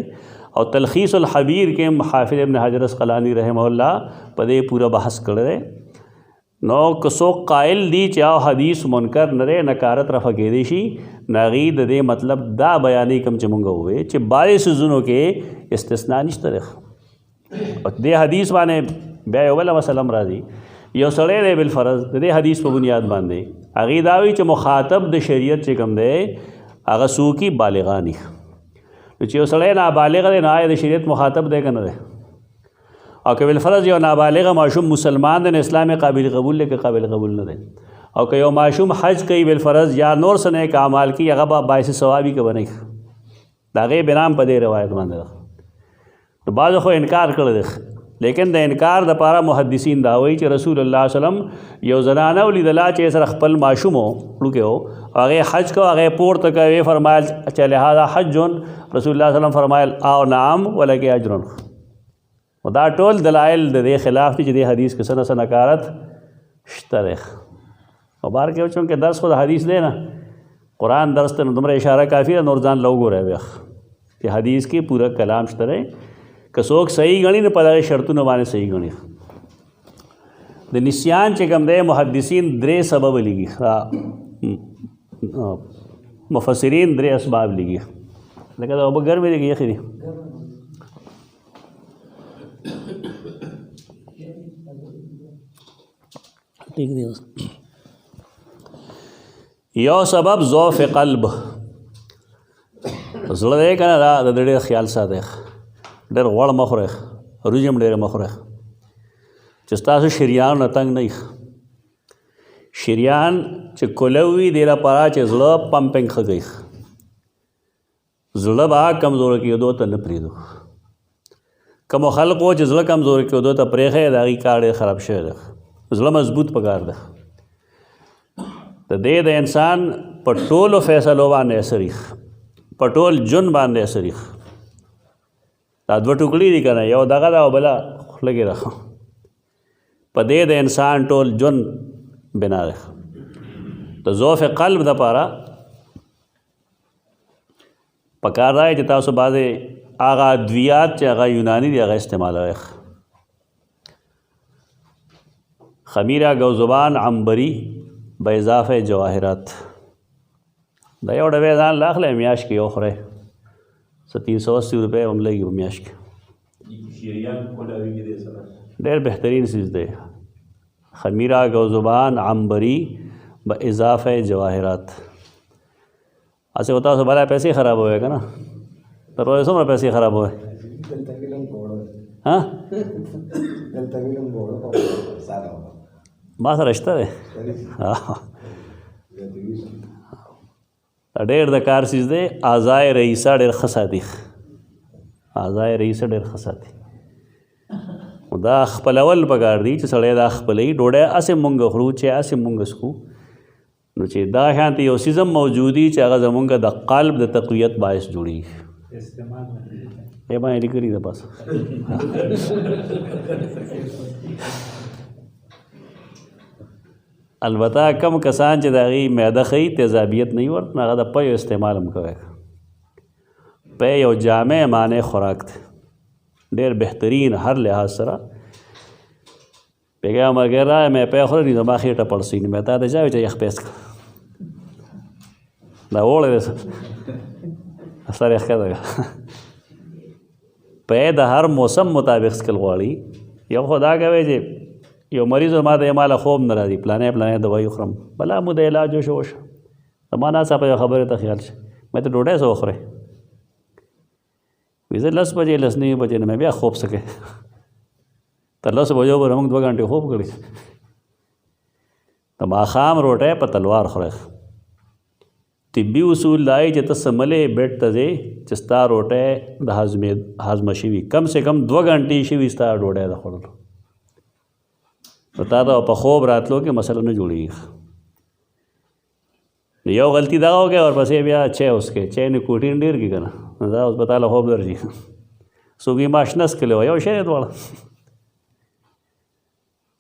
او تلخیص الحبیر کې حافظ ابن حجر اسقلانی رحمه الله په دې پورا بحث کړی دی. نو که څوک قائل دي چې او حدیث منکر نه دی نکارت رفع کېدی شي نو هغې د دې مطلب دا بیانې کوم چې مونږ ووایې چې بعضې څیزونو کې استثنا نشته دی. دې حدیث باندې بیا یو بله مسله هم راځي. یو سړی دی بالفرض د دې حدیث په بنیاد باندې هغې دا وایي چې مخاطب د شریعت چې کوم دی هغه څوک بالغان دي. نو چې یو سړی نابالغ دی نو آیا د شریعت مخاطب دی که نه دی؟ او که بالفرض یو نابالغه ماشوم مسلمان دی نو اسلام قابل قبول دی که قابل قبول نه دی؟ او که یو ماشوم حج کوي بالفرض یا نور څه نیک اعمال کوي هغه به باعث ثوابي که به نه د هغې بنا هم په دې روایت باندې ده. نو بعضو خو انکار کړی دی لیکن د انکار دپاره محدثین دا وایي چې رسول الله وسلم یو زنانه ولیدله چې سره خپل ماشوم و وړوکی و هغې حج کو هغې پورته کوي فرمایل چې لهذا حج رسول الله وسلم فرمایل او نعم ولکې اجر. و دا ټول دلایل د دې خلاف دي چې دې حدیث کې څه نه څه نکارت شته دی. او بار کې چونکې درس خو د حدیث دی نه कुरान दर्स ته دومره اشاره کافی نور ځان لو ګورې وخ چې حدیث کې پورا کلام شته که څوک صحیح غني نه په دغه شرطونه باندې صحیح غني د نسیان چې کوم دی محدثین درې سبب لګي مفسرین درې اسباب لګي لکه دا وګر مې لګي خېری ٹھیک دی یو سبب ضعف قلب زړه دی کنه دا د ډېر خیال ساته ډېر غوړ مخوره روجم ډېر مخوره چې تاسو شریان نه تنگ نه شریان چې کولوي د لپاره چې زړه پمپنګ خږي زړه با کمزور کېدو ته نه پریدو کوم خلکو چې زړه کمزور کېدو ته پرېخه دغه کار خراب شوی دی زړه مضبوط پکار دی د دې د انسان په ټولو فیصلو باندې اثرېږي په ټول جون باندې اثرېږي دا دوه ټوکړي دي که نه یو دغه ده او بله خوله کې ده په دې د انسان ټول جون بنا دی د ضعف قلب دپاره پکار دی چې تاسو بعضې هغه ادویات چې هغه یوناني دي هغه استعمالوئ خمیره گوزبان عنبري به اضافه جواهرات دا یو ډبې ځان له اخلی میاشت کې یو خورئ څه 380 روپۍ هم لګي په میاشت کې ډېر بهترین چیز دی خمیره گوزبان عنبري به اضافه جواهرات اسے ہوتا سو بلا پیسے خراب ہوئے گا نا تو روز څومره پیسې خراب ہوئے ها ما سره شته دی ډېر د کار چیز دی اعضای رئیسه ډېر ښه ساتي اعضای رئیسه ډېر ښه ساتي دا خپلول پکار دی چې سړی دا خپلوي ډوډۍ هسې مونږ خورو چې هسې مونږ څښو نو چې دا شانتې یو څیز هم موجودي چې هغه زمونږ د قلب د تقویت باعث جوړېږي ای باندې لیکلي ده بس البته کم کسان چې د هغې معده ښیي تیزابیت نه وي ورته هغه د پیو استعمال هم کوی پی یو جامع معنی خوراک دی ډېر بهترین هر لحاظ سره پیګه ملګری مې پی خوري نو زما خېټه پړسوي نو مې تا ته چا وایي چې یخ پیس کړه دا اوړی دی سر یې ښکته کړه پی د هر موسم مطابق څکل غواړي یو خو دا کوی چې یو مریض ما ته ماله خوب نه راځي پلانې دوايي خورم بلا مو د علاج وشو زما ناڅاپه یو خبرې ته خیال شي مې ته ډوډۍ څه وخورئ وایي زه 10 بجې 10 نوي بجې نه مې بیا خوب څه کوې تر 10 بجو پورې موږ 2 غنټې خوب کړي د ماښام روټۍ په تلوار خورئ طبي اصول دای چې ته سملې بیډ ته ځې چې ستا روټۍ د هضمه شوي کم سے کم 2 غنټې شوي ستا ډوډۍ د خوړلو نو تا ته په خوب راتلو کې مسله نه جوړېږي یو غلطي دغه وکړې ورپسې بیا چای وڅښې چای نیکوټین ډېر کړي که نه نو دا اوس به تاله خوب درځي څوک یې ماش نڅکلی وه یو شی دی دواړه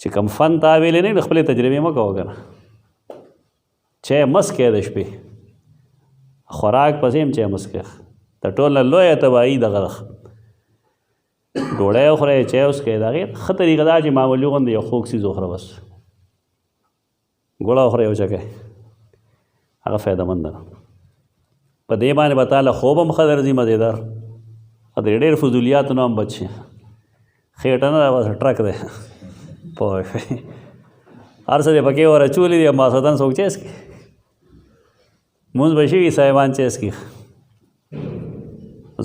چې کوم فن تا ویلې نه د خپلې تجربې مه کوه که نه چای مسکې د شپې خوراک پسې هم چای مسکې د ټول نه لویه تباهي دغه ډوډۍ وخورئ چای وڅښئ د هغې ښه طریقه دا چې معمولي غوندې یو خوږ څیز وخوره بس ګوړه وخورئ یو چکی هغه فایده مند ده په دې باندې به تاله خوب هم ښه درځي مزېدار د ډېر فضولیاتو نه هم بچ شي خېټه نه ده بس ټرک دی پوه شوې هر څه دې پکې ور اچولي دي ماسخوتن څوک چای څښي مونځ به شوي صاحبان چای څښي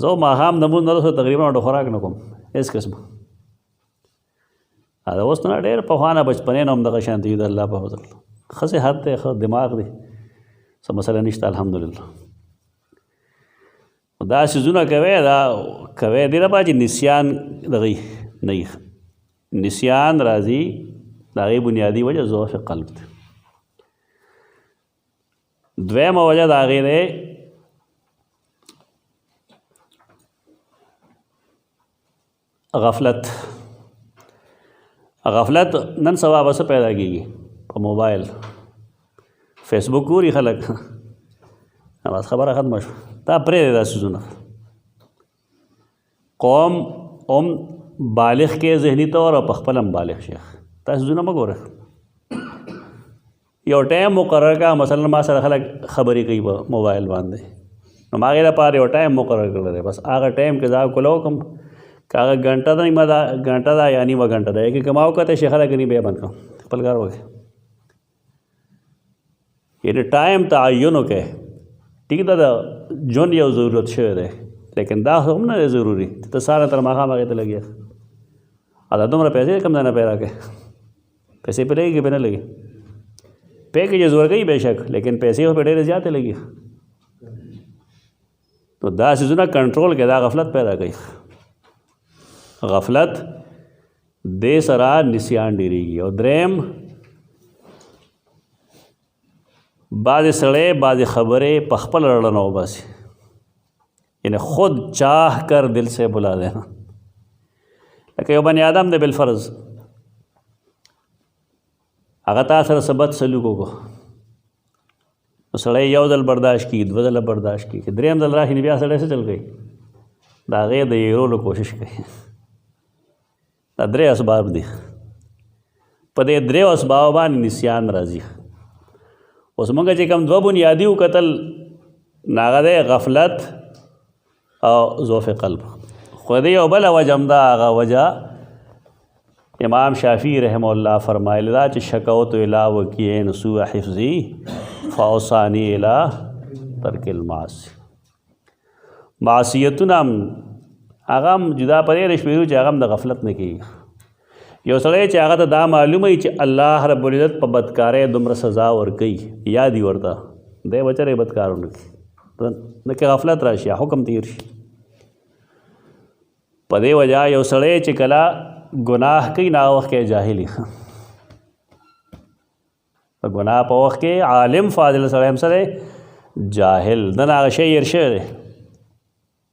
زه ماښام د مونځ نه وروسته تقریبا ډېر خوراک نه کوم هېڅ قسمه دا اوس نه ډېر پخوانه بچپنې نه هم دغه شانتي د الله په فضل ښه صحت دی ښه دماغ دی څه مسله نشته الحمدلله دا څیزونه کوی دا کوی دې لپاره چې نسیان دغې نه وي نسیان راځي د هغې بنیادي وجه ضعف قلب دی دویمه وجه د هغې دی غفلت نن سبا به څه پیدا کېږي په موبایل فیسبک ګوري خلک بس خبره ختمه شوه. دا پرېږدې دا څیزونه. قوم هم بالغ کې ذهني طور او په خپل هم بالغ شي. دا څیزونه مه ګوره. یو ټایم مقرر کا، مثلا ما سره خلک خبرې کوي په موبایل باندې، نو ما هغې لپاره یو ټایم مقرر کړی دی. بس هغه ټایم کې زه کوله وکړم، که هغه ګنټه ده نیمه ده، ګنټه ده یا نیمه ګنټه ده، کې کما وکړه شي خلک نه بیا بند کړم، خپل کار وکړي. یعنې ټایم تعین وکړئ. ټیک ده، د ژوند یو ضرورت شوی دی، لیکن دا هم نه دی ضروري چې ته سهار تر ماښام هغې ته لګیا. دا دومره پیسې کوم ځای نه پیدا کړې، پیسې پې لګي که پې نه لګي، پې کې چې زور کوي بېشک، لیکن پیسې خو پې ډېرې زیاتې لګي. نو دا څیزونه کنټرول کړئ، دا غفلت پیدا کوي. غفلت دې سره نسیان ډېرېږي. او دریم، بعضې سړی بعضې خبرې په خپل رړنه وباسي، یعنی خود چاہ کر دل سے بلا دینا. لکه یو بني آدم دی بالفرض، هغه تا سره څه بد سلوک وکړو، نو سړی یو ځل برداشت کړي، دوه ځله برداشت کړي، چې درېیم ځل راشي نو بیا سړی څه چل کوي؟ د هغې د هېرولو کوشش کوي. دا درې اسباب دي. په دې درېو اسبابو باندې نسیان راځي. اوس موږ چې کوم دوه بنیادي وکتل، نو هغه دی غفلت او ضعف قلب. خو دې یو بله وجه هم ده، هغه وجه امام شافعي رحمه الله فرمایلی دا چې شکوت الی وکیع سوء حفظي فاوصانی الی ترک المعاصی. معصیتونه هم هغه هم جدا پرې رشویرو چې هغه هم د غفلت نه کېږي. یو سړی چې هغه ته دا معلومه وي چې الله رب العزت په بدکارۍ دومره سزا ورکوي، یاد وي ورته، دی بچری بدکار ونه کړي، نه کې غفلت راشي، حکم تیر شي. په دې وجه یو سړی چې کله ګناه کوي، نه هغه وخت کې جاهل وي. په ګناه په وخت کې عالم فاضل سړی هم سره جاهل، د نه هغه شی هېر شوی دی.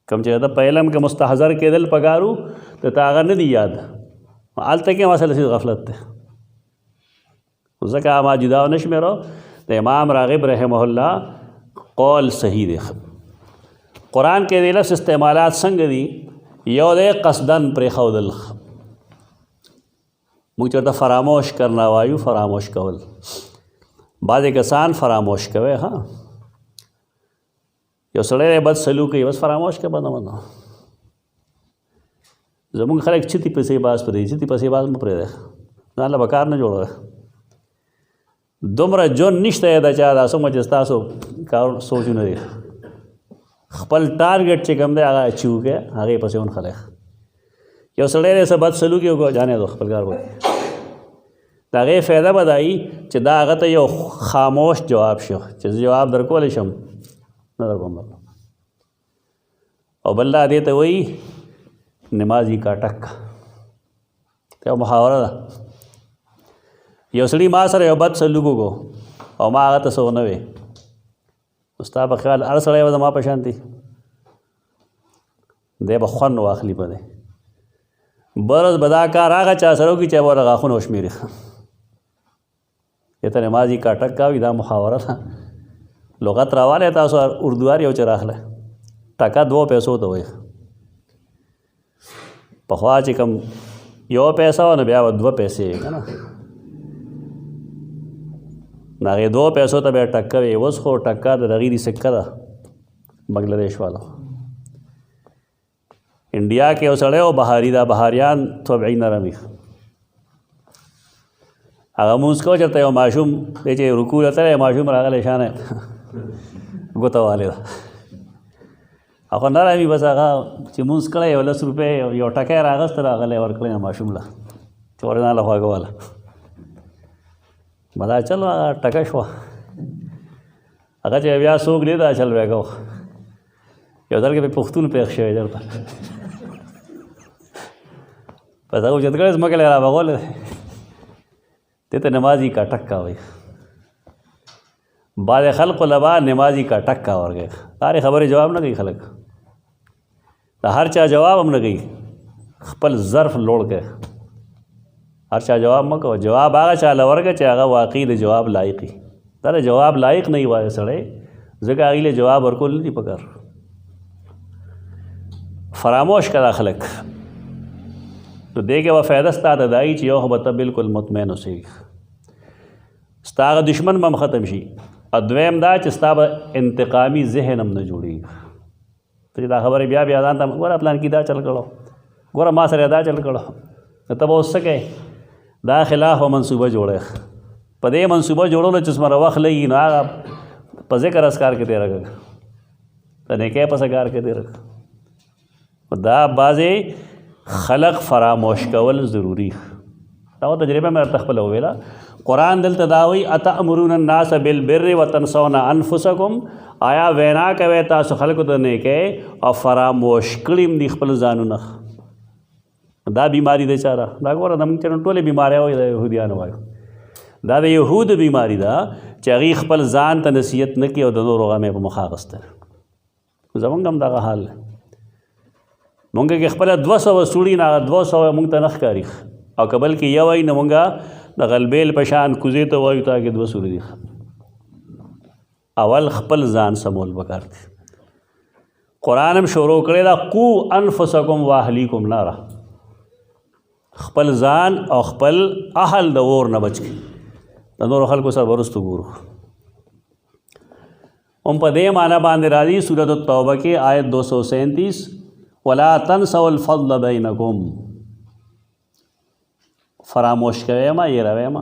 کوم چې د په علم کې مستحضر کېدل پکارو، د ته هغه نه دي یاد، هلته کې مسله سي غفلت دی. ځکه ما جدا ونه شمېرو، د امام راغب رحمه الله قول صحیح دی. قرآن کې د لفظ استعمالات څنګه دي؟ یو دی قصدن پرېښودل، موږ چېرته فراموش کرنا وایو، فراموش کول. بعضې کسان فراموش کوي. ها، یو سړی دی بد سلوک کوي، بس فراموش کوي، بنده بنده. زمونږ خلک چتي پسې باز پرېږدي، چتي پسې باز مه پرېږدی، ځان له به کار نه جوړوئ. دومره ژوند نشته یې د چا دا څومره چې ستاسو کار سوچونه دي. خپل ټارګېټ چې کوم دی هغه اچیو کړئ، هغې پسې ونښلئ. یو سړی دی څه بد سلوک یې وکړو، جانې دو خپل کار وکړي. د هغې فایده به دا وي چې دا هغه ته یو خاموش جواب شو چې زه جواب در کولی شم، نه در کوم. او بل دا دې ته وایي نمازی کا ټک. یو محاوره ده. یو سړي ما سره یو بد سلوک وکړو او ما هغه ته څه ونه وی، ستا په خیال هر سړی به زما په شان دی؟ دی به خوند واخلي په دی. برز به دا کار هغه چا سره وکړي چې به غاښونه وشمېري. یې ته نمازی کا ټک کا وي، دا محاوره ده. لغت راوالی تاسو اردووار یو چې راخلی، ټکه 2 پیسو ته وایي. پخوا چې کوم 1 پیسه و، نو بیا به 2 پیسې وي که نه، نو هغې 2 پیسو ته بیا ټکه وي. اوس خو ټکه د دغې دي سکه ده، بنګلادیش والا. انډیا کې یو سړی و بهاري، دا بهاریان طبعي نرم وي. هغه مونځ کوه چېرته یو ماشوم دی چې رکوع ته تللی، ماشوم راغلی شانه ګوته والې ده، هغه نرم وي. بس هغه چې مونځ کړی، یو 10 روپۍ یو ټکی راغسته، راغلی ورکړی ماشوم له، چې ورنه له خواږه واله بدا چلو هغه ټکه شوه. هغه چې بیا څوک دی دا چل بیا کوه. یو ځل کې پې پښتون پېښ شوی دلته، بس هغه اوچت کړی ځمکې له رابغولی دی. دې ته نمازی کا ټکا وایي. بعضې خلقو لبا نمازی کا ټکا ورکوي، هرې خبرې جواب نه کوي خلک، د هر چا جواب هم نه کوي، خپل ظرف لوړ کوي. هر چا جواب مه کوه، جواب هغه چا له ورکړه چې هغه واقعي د جواب لایق وي. دا د جواب لایق نه وي، وایي سړی ځکه هغې له جواب ورکول نه دي پکار. فراموش کړه خلک نو دې کې به فایده ستا ته دا وي چې یو خو به ته بالکل مطمئن اوسېږي، ستا هغه دشمن به هم ختم شي، او دویم دا چې ستا به انتقامي ذهن هم نه جوړېږي. ته چې دا خبرې بیا بیا ځان ته ګوره پلان کې دا چل کړو، ګوره ما سره دا چل کړو، نو ته به اوس څه کوې؟ دا خلاف و منصوبه جوړه. په دې منصوبه جوړولو چې څومره وخت لګي نو هغه په ذکر اذکار کې تېره کړه، په نیکۍ پسې کار کې تېره کړه. دا بعضې خلق فراموش کول ضروري. دا تجربه مې ورته خپله وویله. قرآن دلته دا وایي اتأمرون الناس بالبر وتنسون انفسکم، آیا وینا کوئ تاسو خلکو ته نیکۍ او فراموش کړي هم دي خپل ځانونه. دا بیماری دی چاره، دا ګوره زموږ چې ټولې بیمارۍ وایي د یهودیانو وایو، دا د یهودو بیماري ده چې هغوی خپل ځان ته نصیحت نه کوي او د نورو غم یې په مخ اخیستی. زموږ هم دغه حال دی. مونږ کې خپله 200 سوړي نه 200 مونږ ته نه ښکاري، او که بلکې یو وایي نو مونږ د غلبیل په شان کوزې ته وایو تا کې 2 سوړي دي. اول خپل ځان سمول پکار دی. قرآن هم شروع کړی دا قو انفسکم واهلیکم نارا، خپل ځان او خپل اهل د اور نه بچ کړي، د نورو خلکو سره ورستو ګورو. هم په دې معنی باندې راځي سورۃ التوبه کې آیت 237 ولا تنسوا الفضل بینکم، فراموش کوئ ما یہ روے ما.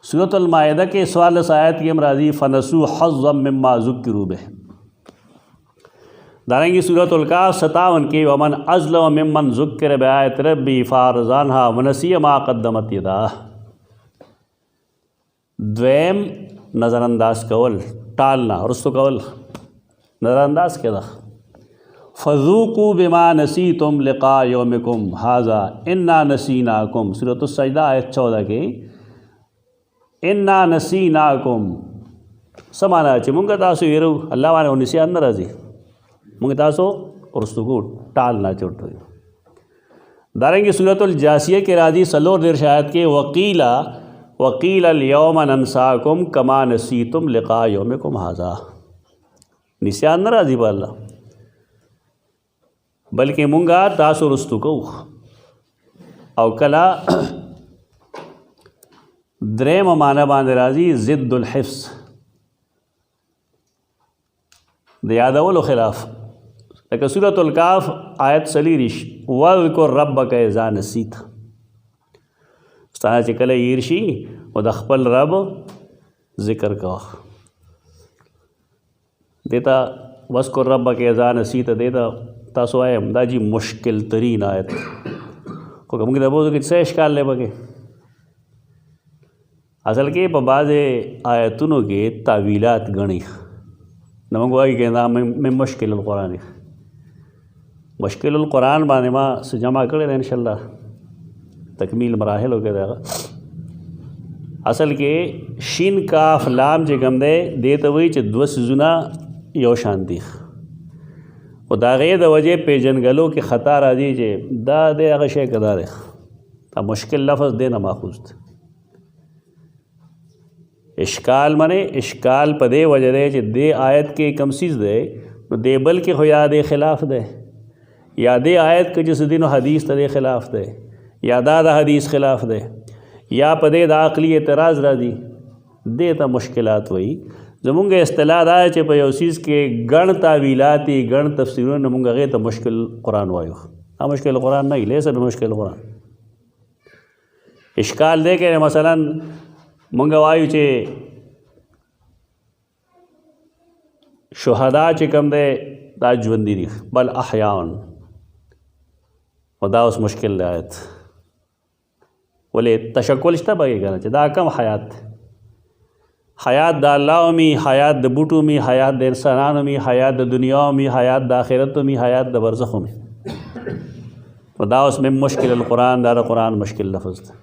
سورۃ المائدہ کے 44 آیت کی ہم راضی فنسوا حظا مما ذکروا به. دارنگی سورۃ الکہف 57 کی ومن اظلم ممن ذکر بآیات ربی فاعرض عنها ونسی ما قدمت یداه. دویم نظر انداز کول، ٹالنا، رستو کول، نظر انداز کده. فذوقوا بما نسیتم لقاء یومکم هذا انا نسیناکم. سورۃ السجدہ آیت 14 کی انا نسیناکم سمانا چې مونږ تاسو یېرو الله باندې نسیان نه راځي، مونږ تاسو ورستو کو ټال نه چورته. دارنګه سورۃ الجاسیہ کې راځي 43 آیت کې وقیل اليوم ننساکم کما نسیتم لقاء یومکم هذا. نسیان نه راځي په الله، بلکہ مونږه تاسو رستو کو. او کلا دریم معنی باندې راځي ضد الحفظ، د یادولو خلاف. لکه سورۃ الکهف آیت 40 واذکر ربک اذا نسیت، ستانه چې کله هیر شي او د خپل رب ذکر کوه. دیتا واذکر ربک اذا نسیت دیتا تاسو وایم دا جی مشکل ترین آیت خو کوم کې د بوزو کې څه اشکال لې بګي. اصل کې په بعضې آیتونو کې تعویلات غني نو موږ وایو کې دا مې مشکل القرآن، مشکل القرآن باندې ما څه جمع کړی دی انشاءالله تکمیل مراحل وکړي. دا اصل کې شین کاف لام چې کوم دی دې ته وایي چې 2 سیزونه یو شان دي، او د هغې د وجې پیژنګلو کې خطا راځي چې دا دی هغه شی که دا دی. دا مشکل لفظ دی نه ماخوذ دی. اشکال منې اشکال په دې وجه دی چې دې آیت کې کم سیز دی نو دې بل کې خو یا دې خلاف دی، یا دې آیت کې چې دین و حدیث ته دې خلاف دی، یا دا د حدیث خلاف دی، یا په دې د عقلي اعتراض راځي، دې ته مشکلات وایي. زمونږ اصطلاح دا چې په یو څیز کې ګڼ تعویلات دي، ګڼ تفسیرونه، موږ هغې ته مشکل قرآن وایو. دا مشکل قرآن نه لیس بمشکل قرآن. اشکال دی کې مثلا مونږ وایو چې شهدا چې کوم دی دا ژوندي دي بل احیاء، او دا اوس مشکل دی آیت. ولې تشکل شته پکې که نه چې دا کم حیات دی؟ حیات د الله می، حیات د بوټو می، حیات د انسانانو می، حیات د دنیا می، حیات د آخرت می، حیات د برزخو می. دا اوس مې مشکل القرآن، دا د قرآن مشکل لفظ دی.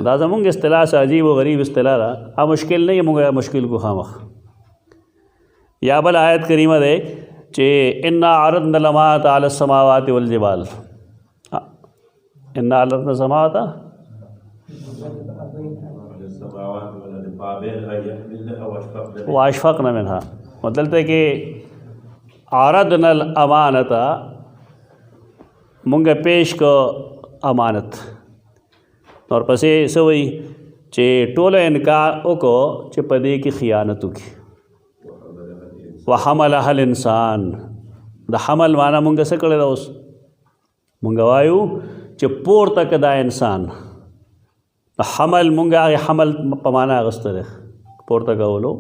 دا زمونږ اصطلاح سه عجیب و غریب اصطلاح ده. مشکل نه یې مونږ مشکل کو خامخ. یا بل آیت کریمه ده چې انا عرضنا الامانة علی السماوات والجبال، انا عرضنا السماوات वाशफ़क़न मिन्हा मतलब है कि आरदनल अमानता मुंग पेश को अमानत और पसे सवई चे टोलो इनकार ओको चे पदे की खियानत की व हमल हल इंसान द हमल माना मुंग से कड़े दोस मुंग वायु चे पोर तक दा इंसान हमल मुंगा हमल पमाना अगस्तर पोर तक बोलो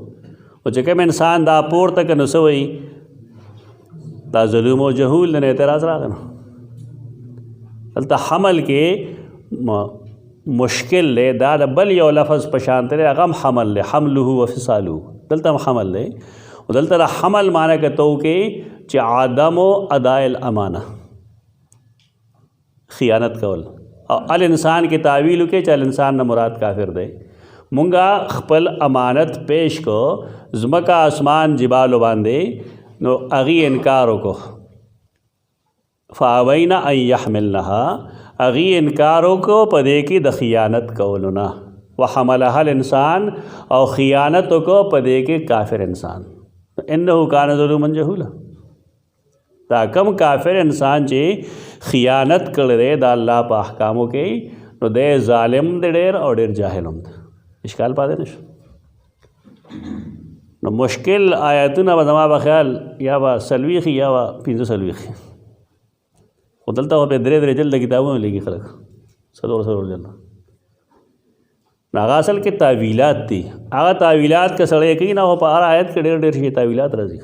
और जगह में इंसान दा पोर तक नसवई दा ज़ुल्म व जहूल ने एतराज़ रागना अलता हमल के मुश्किल ले दा बल यो लफ्ज़ पशान तेरे अगम हमल ले हमलुहु व फिसालु दलता हमल ले दलता हमल माना के तो के च आदम व अदायल अमाना खियानत कवल और अल इंसान की तावील के चल इंसान न मुराद काफिर दे मुंगा खपल अमानत पेश को ज़मका आसमान जिबाल बांधे नो अगी इनकारों को फ़ावैना अन यहमिलनहा अगी इनकारों को पदे की द खियानत कौलना व हमलहल इंसान और खियानतों को पदे के काफिर इंसान इन्नहु कान ज़ुलूमन जहूला ताकम काफिर इंसान चे खियानत कर दे दा अल्लाह पा अहकामों के नो दे ज़ालिम दे डेर और डेर जाहिलुम इश्काल पा दे नो मुश्किल आयतुन अब दमा बख्याल या वा सलवीखी या वा पिंजो सलवीखी उदलता हो पे दरे दरे जल्द किताबों में लेगी खलक सलोर सलोर जल्द नागासल के तावीलात थी आगा तावीलात का सड़े कहीं ना हो पार आयत के डेर डेर तावीलात रजी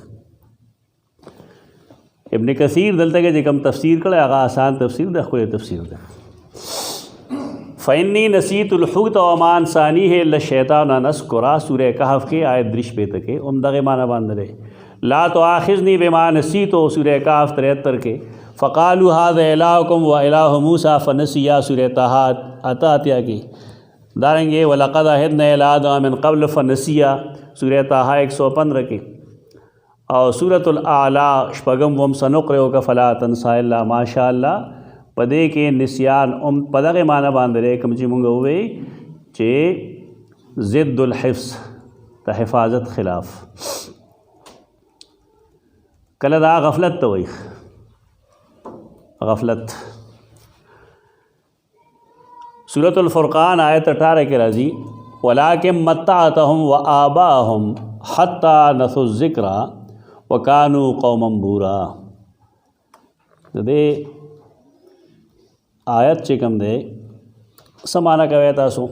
इब्न कसीर दलता के जिकम तफसीर करे आगा आसान तफसीर दे खुले तफसीर दे फ़ैनी नसीतुल हुक्त ओमान सानी है ल शैतान नस्कुरा सूरह कहफ के आयत दृश पे तके उमदगे माना बांध रहे ला तो आखिज़नी बेमा नसीतो सूरह कहफ 73 के फ़क़ालू हाज़ा इलाहुकुम व इलाहु मूसा फ़नसिया सूरह ताहा अतातिया की दारेंगे वलक़द अहदना इला आदम मिन क़ब्ल फ़नसिया सूरह ताहा 115 की और सूरतुल आला शपगम वम सनुक़रिउ का फ़ला तंसा इल्ला माशा अल्लाह पदे के निस्यान पदा के माना बांध रहे कमची मुंग हुए चे ज़िद्दुल हिफ्ज़ ता हिफाजत खिलाफ कलदा गफलत तो वही गफलत सूरतुल फ़ुरक़ान आयत 18 के राजी वलाकिन मत्ताअतहुम व आबाहुम हत्ता नसु ज़िक्रा व कानू कौमम बूरा दे आयत चिकम दे समाना कवेता सो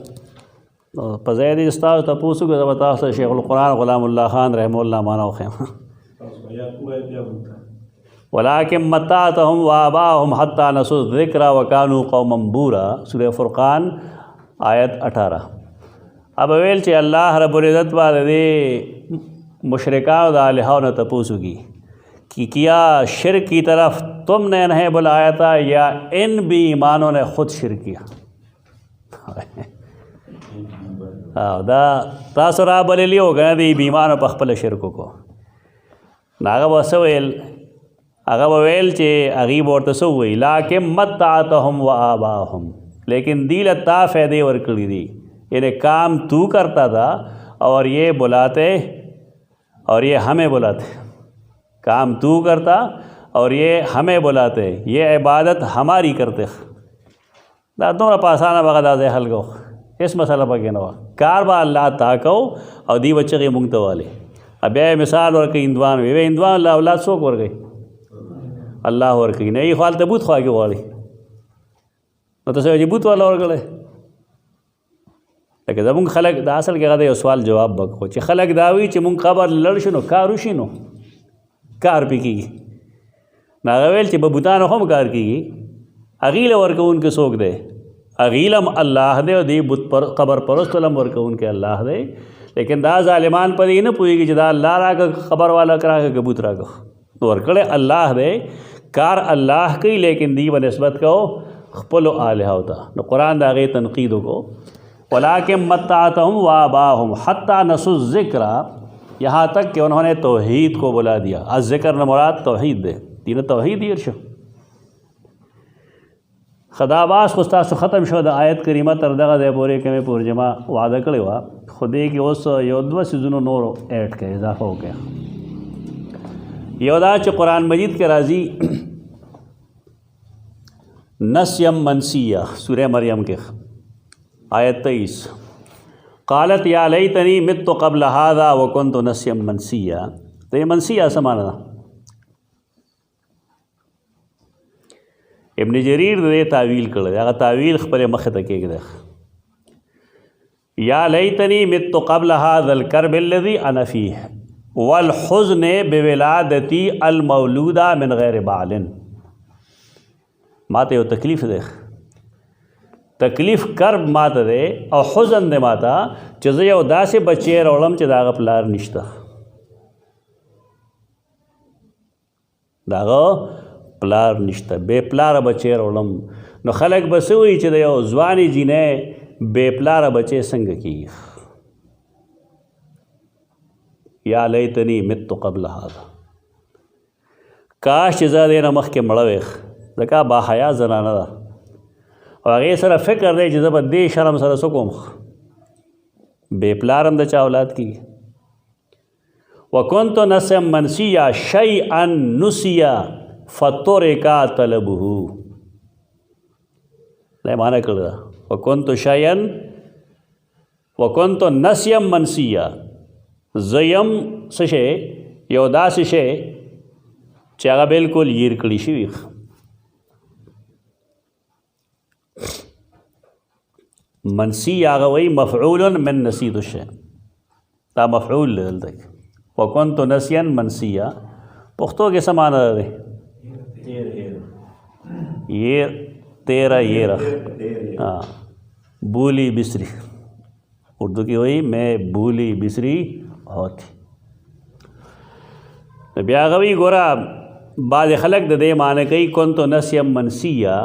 पज़ैद इस्ताव तपूसु के बता से शेखुल कुरान ग़ुलामुल्लाह खान रहमुल्लाह माना ख़ैम वलाकिन मत्ताअतहुम व आबाहुम हत्ता नसु ज़िक्रा व कानू कौमम बूरा सूरह फ़ुरक़ान आयत 18 अब अवेल चे अल्लाह रब्बुल इज़्ज़त वाले दे मुशरिका व आलिहा न तपूसु की कि किया शिरक की तरफ तुमने नहीं बुलाया था या इन भी ईमानों ने ख़ुद शिरक किया दा तासुरा बले लियो गए दी बीमानो पखपल शिरकों को नागा वसवेल अगर वेल चे अगीब और तसुई लाके मत आतहुम व आबाहुम लेकिन दिल ता फ़ायदे वर्कड़ी दी इन्हें काम तू करता था और ये बुलाते और ये हमें बुलाते काम तू करता और ये हमें बुलाते ये इबादत हमारी करते दादों पासाना बगदाज हल गो इस मसला पर कहना कार बा अल्लाह ताको और दी बच्चे के मुंगत वाले अब ये मिसाल और कई इंदवान वे इंदवान अल्लाह औलाद सोख वर गई अल्लाह और कहीं नहीं ख्वाल तबूत ख्वा के वाली तो से बूत वाला और गले लेकिन जब मुंग खलक दासल के गदे सवाल जवाब बको चे खलक दावी चे मुंग खबर लड़शनो कारुशिनो कार पिकीगी नागवेल चे बबूतान हम कार कीगी अगील वर्क उनके सोख दे अगीलम अल्लाह दे और दी बुत पर खबर परस्तलम वर्क उनके अल्लाह दे लेकिन दा ज़ालिमान पर ही न पूछेगी जदा अल्लाह रा का खबर वाला करा के कबूत रा को वर्कड़े अल्लाह दे कार अल्लाह की लेकिन दी बनस्बत कहो खपलो आलिहा होता न कुरान दागे तनकीदों को वलाकिन मत्ताअतहुम व आबाहुम हत्ता नसु ज़िक्रा यहाँ तक कि उन्होंने तौहीद को बुला दिया अज़्ज़िक्र न मुराद तौहीद दे तीन तौहीद ही अर्शो خداباس خو تاسو ختم شو د آیت کریمه تر دغه ځای پورې کې مې پورجما وعده کړی وه خو دې کې اوس یو دوه څیزونو نور ایډ کړي اضافه وکړي. یو دا چې قرآن مجید کې راځي نسیم منسیہ سورہ مریم کے آیت 23 قالت یا لیتنی مت قبل هذا وکنت نسیم منسیہ. تو یہ منسیہ سمانا دا ابن جریر دے تعویل کړل هغه تعویل خپل مخ ته کېږي یا لیتنی مت قبل هذا الكرب الذي انا فيه والحزن بولادتی المولودہ من غیر بعل. ماته یو تکلیف ده تکلیف کرب ماته ده او حزن ده ماته چې زه یو داسې بچی راوړم چې د هغه پلار نشته د هغه پلار نشته بې پلاره بچی راوړم. نو خلک به څه وایي چې د یو ځوانې جینۍ بې پلاره بچی څنګه کېږي. یا لیتنی مت قبل هذا کاش چې زه دې نه مخکې مړه وې ځکه با حیا زنانه ده او هغې سره فکر دی چې زه به دې شرم سره څه کوم بې پلار هم د چا اولاد کېږي. وکنت نسیم منسیہ شیئا نسیہ فترک طلبه دا یې معنی کړې ده وکنت شیئا وکنت نسیم منسیہ زیم څه شی یو داسې شی چې هغه بالکل هیر کړي شوي. منسی هغه وایي مفعول من نسیت الشی دا مفعول دی دلته وکنت نسیا منسیہ پښتو کې څه معنی دی یہ تیرا یہ رخ ہاں بولی بسری اردو کی وہی میں بولی بسری ہوتی. بیا غوی ګوره بعض خلک د دې معنی کوي کنت نسیم منسیہ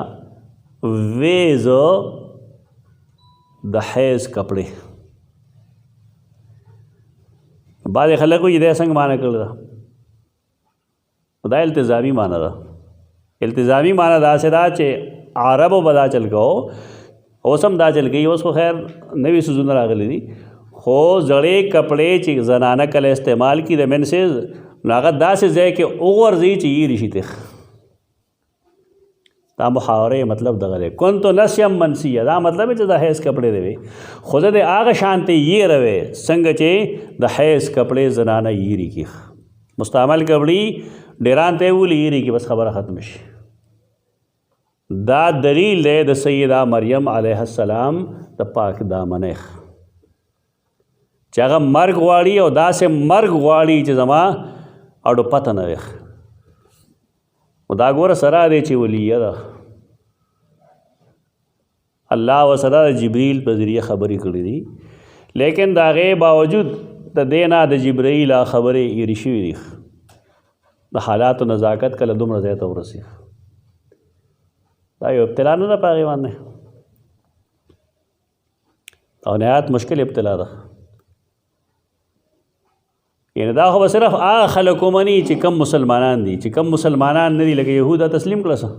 ویز د حیض کپڑے. بعض خلک وایي دا څنګه معنی کړل دا التزامی معنی ده. التزامی معنی داسې ده چې عربو به دا چل کو اوس هم دا چل کوي. اوس خو خیر نوي څیزونه راغلي دي خو زړې کپړې چې زنانه کله استعمال کړي د منسز نو هغه داسې ځای کې وغورځي چې یې رشي تېخ دا محاورې مطلب دغه دی. کنت نسیم منسیہ دا مطلب چې د حیض کپړې دی وي خو د هغه شانتې یې روي څنګه چې د حیض کپړې زنانه یېري کېخ مستعمل کپړې ډیران ته ولي یېري کې بس خبره ختم شي. دا دلیل دی د سیدہ مریم علیہ السلام د پاک دامنه چې هغه مرګ غواړي او داسې مرګ غواړي چې زما اډو پته نه وي. دا ګوره سره دی چې ولیه ده الله وسره د جبریل په ذریعه خبرې کړې دي لیکن د هغې باوجود د دې نه د جبرائیل خبرې ایرې شوي دي د حالاتو نزاکت کله دومره ځای ته ورسېږي. دا یو ابتلا نه ده په هغې باندې او نهایت مشکل ابتلا ده. یعنی دا خو به صرف هغه خلک ومني چې کم مسلمانان دي چې کم مسلمانان نه دي لکه یهودا تسلیم کړه څه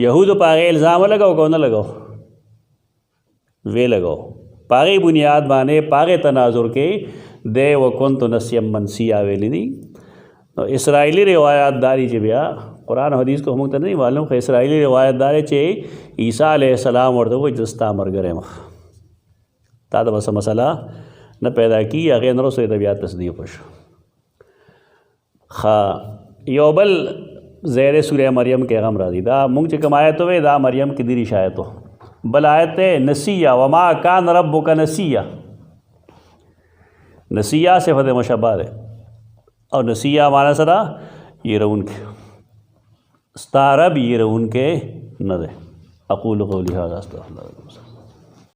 یهودو په هغې الزام ولګو که ونه لګو وی لګو په هغې بنیاد باندې په هغې تناظر کې دی وکنت نسیم منسیہ ویلی دي. نو اسرائیلی روایات داری چې بیا قرآن حدیث کو موږ ته نه معلوم خو اسرائیلی روایت داری چې عیسی علیه السلام ورته وایي چې ستا ملګری یم تا ته به څه مسله نه پیدا کی هغې نه وروسته د بیا تصدیق وشو. ښه یو بل ځای دی سورہ مریم کې هغه هم راځي دا موږ چې کوم آیت وی دا مریم کې دیرش آیت و بل آیت دی نسیہ وما کان ربک نسیہ. نسیہ صفت مشبہ ده او نسیہ معنی سره یېرونکی ستا رب یېرونکی نه دی. اقول قولی هذا استغفر الله.